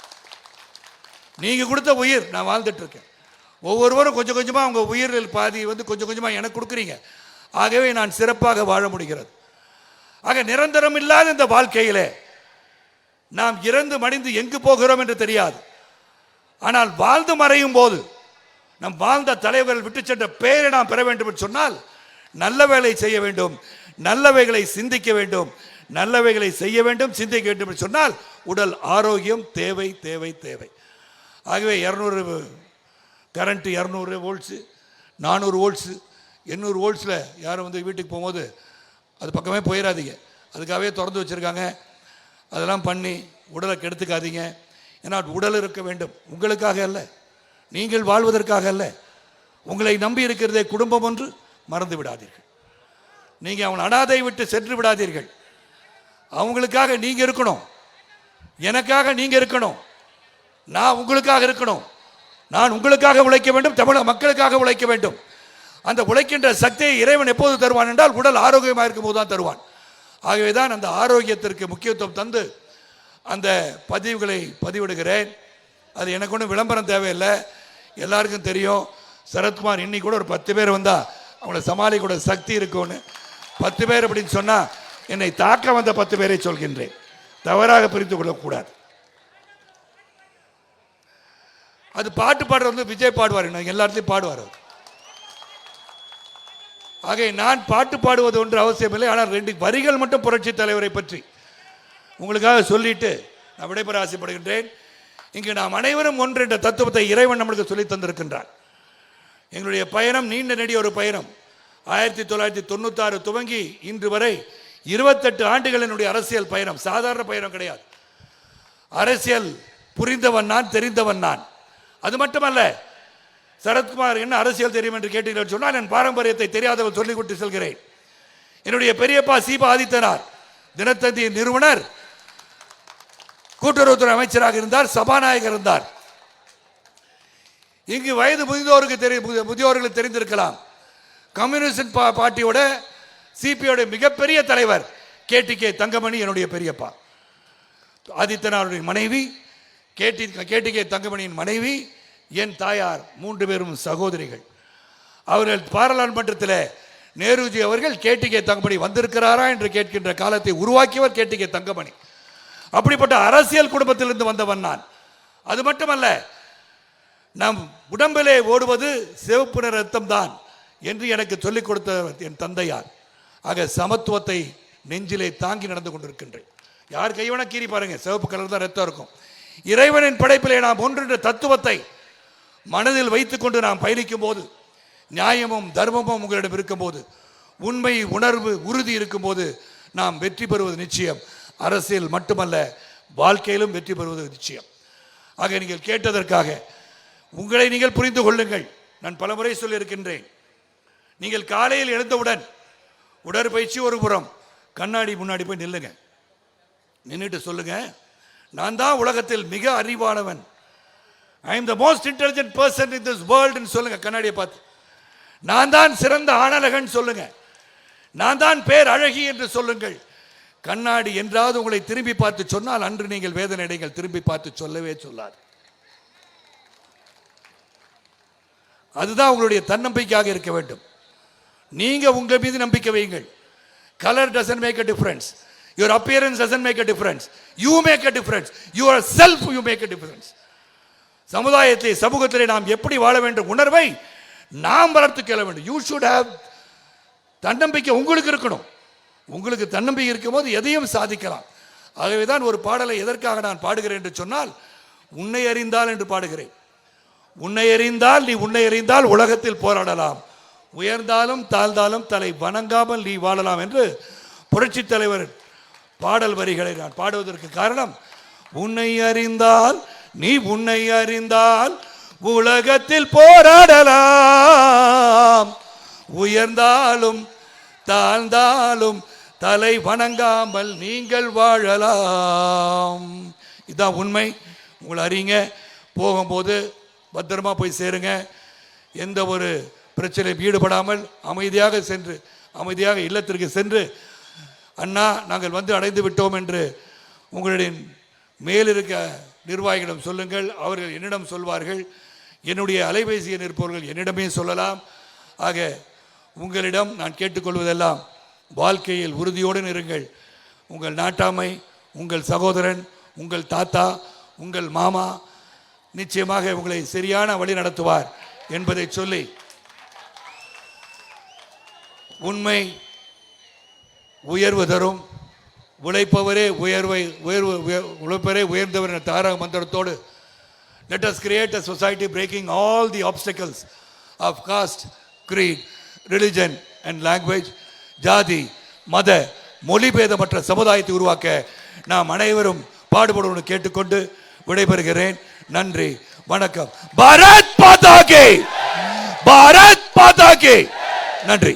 நீங்க கொடுத்த உயிர் நான் வாழ்ந்துட்டு இருக்கேன். ஒவ்வொருவரும் கொஞ்சம் கொஞ்சமா அவங்க உயிரில் பாதி கொஞ்சம் கொஞ்சமா எனக்கு கொடுக்குறீங்க. ஆகவே நான் சிறப்பாக வாழ முடிகிறது. ஆக நிரந்தரம் இல்லாத இந்த வாழ்க்கையிலே நாம் இறந்து மடிந்து எங்கு போகிறோம் என்று தெரியாது. ஆனால் வாழ்ந்து மறையும் போது நம் வாழ்ந்த தலைவர்கள் விட்டு சென்ற பெயரை நாம் பெற வேண்டும் என்று சொன்னால் நல்ல வேலை செய்ய வேண்டும், நல்லவைகளை சிந்திக்க வேண்டும், நல்லவைகளை செய்ய வேண்டும், சிந்திக்க வேண்டும் என்று சொன்னால் உடல் ஆரோக்கியம் தேவை தேவை தேவை. ஆகவே 200 கரண்ட், 200 வோல்ட்ஸு, 400 வோல்ட்ஸு, 800 வோல்ட்ஸில் யாரும் வீட்டுக்கு போகும்போது அது பக்கமே போயிடாதீங்க. அதுக்காகவே திறந்து வச்சுருக்காங்க. அதெல்லாம் பண்ணி உடலை கெடுத்துக்காதீங்க. ஏன்னா உடல் இருக்க வேண்டும், உங்களுக்காக அல்ல, நீங்கள் வாழ்வதற்காக அல்ல. உங்களை நம்பி இருக்கிறதே குடும்பம் ஒன்று, மறந்து விடாதீர்கள். நீங்கள் அவன் அனாதை விட்டு சென்று விடாதீர்கள். அவங்களுக்காக நீங்கள் இருக்கணும், எனக்காக நீங்கள் இருக்கணும், நான் உங்களுக்காக இருக்கணும், நான் உங்களுக்காக உழைக்க வேண்டும், தமிழக மக்களுக்காக உழைக்க வேண்டும். அந்த உழைக்கின்ற சக்தியை இறைவன் எப்போது தருவான் என்றால் உடல் ஆரோக்கியமாக இருக்கும் போது தான் தருவான். ஆகவே தான் அந்த ஆரோக்கியத்திற்கு முக்கியத்துவம் தந்து அந்த பதிவுகளை பதிவிடுகிறேன். அது எனக்கு ஒன்றும் விளம்பரம் தேவையில்லை, எல்லாருக்கும் தெரியும். சரத்குமார் இன்னைக்கு கூட ஒரு 10 பேர் வந்தால் அவங்கள சமாளிக்கூட சக்தி இருக்கும்னு. 10 பேர் அப்படின்னு சொன்னால் என்னை தாக்க வந்த 10 பேரை சொல்கின்றேன், தவறாக பிரித்து கொள்ளக்கூடாது. அது பாட்டு பாடுறது விஜய் பாடுவார், எல்லாத்தையும் பாடுவார். ஆக நான் பாட்டு பாடுவது ஒன்று அவசியமில்லை. ஆனால் 2 வரிகள் மட்டும் புரட்சி தலைவரை பற்றி உங்களுக்காக சொல்லிட்டு நான் விடைபெற ஆசைப்படுகின்றேன். இங்கு நாம் அனைவரும் ஒன்று என்ற தத்துவத்தை இறைவன் நம்மளுக்கு சொல்லி தந்திருக்கின்றார். எங்களுடைய பயணம் நீண்ட நெடிய ஒரு பயணம். 1996 துவங்கி இன்று வரை 28 ஆண்டுகள் என்னுடைய அரசியல் பயணம். சாதாரண பயணம் கிடையாது. அரசியல் புரிந்தவன் நான், தெரிந்தவன் நான். அது மட்டுமல்ல, சரத்குமார் என்ன அரசியல் தெரியும் என்று கேட்டீர்கள் சொன்னால் என் பாரம்பரியத்தை தெரியாதவன் சொல்லிக் கொண்டு செல்கிறேன். என்னுடைய பெரியப்பா சீபா ஆதித்தனார் தினத்தந்தியின் நிறுவனர், கூட்டுறவுத்துறை அமைச்சராக இருந்தார், சபாநாயகர் இருந்தார். இங்கு வயது முதியோர்களுக்கு தெரிந்திருக்கலாம், கம்யூனிஸ்ட் பார்ட்டியோட சிபியோட மிகப்பெரிய தலைவர் கேடிகே தங்கமணி என்னுடைய பெரியப்பா. ஆதித்தனாருடைய மனைவி கேடிகே தங்கமணியின் மனைவி என் தாயார், 3 பேரும் சகோதரிகள். அவர்கள் பாராளுமன்றத்தில் நேருஜி அவர்கள் கேடிகே தங்கமணி வந்திருக்கிறாரா என்று கேட்கின்ற காலத்தை உருவாக்கியவர் கேடிகே தங்கமணி. அப்படிப்பட்ட அரசியல் குடும்பத்திலிருந்து வந்தவன் நான். அது மட்டுமல்ல, நம் உடம்பிலே ஓடுவது சிவப்பு நிற ரத்தம் தான் என்று எனக்கு சொல்லிக் கொடுத்த என் தந்தையார். ஆக சமத்துவத்தை நெஞ்சிலே தாங்கி நடந்து கொண்டிருக்கின்றேன். யார் கைவன கீறி பாருங்க, சிவப்பு கலர் தான் ரத்தம் இருக்கும். இறைவனின் படைப்பிலே நாம் ஒன்று தத்துவத்தை மனதில் வைத்துக் கொண்டு நாம் பயணிக்கும் போது, நியாயமும் தர்மமும் உங்களிடம் இருக்கும்போது, உண்மை உணர்வு உறுதி இருக்கும்போது நாம் வெற்றி பெறுவது நிச்சயம். அரசியல் மட்டுமல்ல, வாழ்க்கையிலும் வெற்றி பெறுவது நிச்சயம். ஆக நீங்கள் கேட்டதற்காக உங்களை நீங்கள் புரிந்து கொள்ளுங்கள். நான் பலமுறை சொல்லியிருக்கின்றேன், நீங்கள் காலையில் எழுந்தவுடன் உடற்பயிற்சி ஒரு புறம், கண்ணாடி முன்னாடி போய் நில்லுங்க. நின்றுட்டு சொல்லுங்க, நான் தான் உலகத்தில் மிக அறிவானவன், I am the most intelligent person in this world சொல்லுங்க. கண்ணாடியை பார்த்து நான் தான் சிறந்த ஆணழகன் சொல்லுங்க, நான் தான் பேர் அழகி என்று சொல்லுங்கள். கண்ணாடி என்றாவது உங்களை திரும்பி பார்த்து சொன்னால் அன்று நீங்கள் வேதனை அடைங்கள். திரும்பி பார்த்து சொல்லவே சொல்லாது. அதுதான் உங்களுடைய தன்னம்பிக்கையாக இருக்க வேண்டும். நீங்க உங்கள் மீது நம்பிக்கை வையுங்கள். Colour doesn't make a difference, your appearance doesn't make a difference, you make a difference, yourself you make a difference. சமுதாயத்திலே சமூகத்திலே நாம் எப்படி வாழ வேண்டும் உணர்வை நாம் வளர்த்து கொள்ள வேண்டும். யூ ஷுட் ஹேவ் தன்னம்பிக்கை உங்களுக்கு இருக்கணும். உங்களுக்கு தன்னம்பிக்கை இருக்கும் போது எதையும் சாதிக்கலாம். ஆகவே தான் ஒரு பாடலை எதற்காக நான் பாடுகிறேன் என்று சொன்னால், உன்னை அறிந்தால் என்று பாடுகிறேன். உன்னை அறிந்தால், நீ உன்னை அறிந்தால் உலகத்தில் போராடலாம், உயர்ந்தாலும் தாழ்ந்தாலும் தலை வணங்காமல் நீ வாழலாம் என்று புரட்சி தலைவர் பாடல் வரிகளை நான் பாடுவதற்கு காரணம், உன்னை அறிந்தால், நீ உன்னை அறிந்தால் உலகத்தில் போராடலாம், உயர்ந்தாலும் தாழ்ந்தாலும் தலை வணங்காமல் நீங்கள் வாழலாம். இதுதான் உண்மை. உங்களை அறிங்க. போகும்போது பத்திரமா போய் சேருங்க. எந்த ஒரு பிரச்சனையும் ஈடுபடாமல் அமைதியாக சென்று, அமைதியாக இல்லத்திற்கு சென்று, அண்ணா நாங்கள் வந்து அடைந்து விட்டோம் என்று உங்களுடைய மேலிருக்க நிர்வாகிகளிடம் சொல்லுங்கள். அவர்கள் என்னிடம் சொல்வார்கள். என்னுடைய அலைபேசி எண் இருப்பவர்கள் என்னிடமே சொல்லலாம். ஆக உங்களிடம் நான் கேட்டுக்கொள்வதெல்லாம், வாழ்க்கையில் உறுதியோடு இருங்கள். உங்கள் நாட்டாமை, உங்கள் சகோதரன், உங்கள் தாத்தா, உங்கள் மாமா நிச்சயமாக உங்களை சரியான வழி நடத்துவார் என்பதை சொல்லி, உண்மை உயர்வு தரும், உழைப்பவரே உழைப்பவரே உயர்ந்தவர் என்ற தாரக மந்திரத்தோடு, let us create a society breaking all the obstacles of caste, creed, religion and language, ஜாதி மத மொழிபேதமற்ற சமுதாயத்தை உருவாக்க நாம் அனைவரும் பாடுபடுவோம் கேட்டுக்கொண்டு விடைபெறுகிறேன். நன்றி, வணக்கம். பாரத் மாதா கி, பாரத் மாதா கி. நன்றி.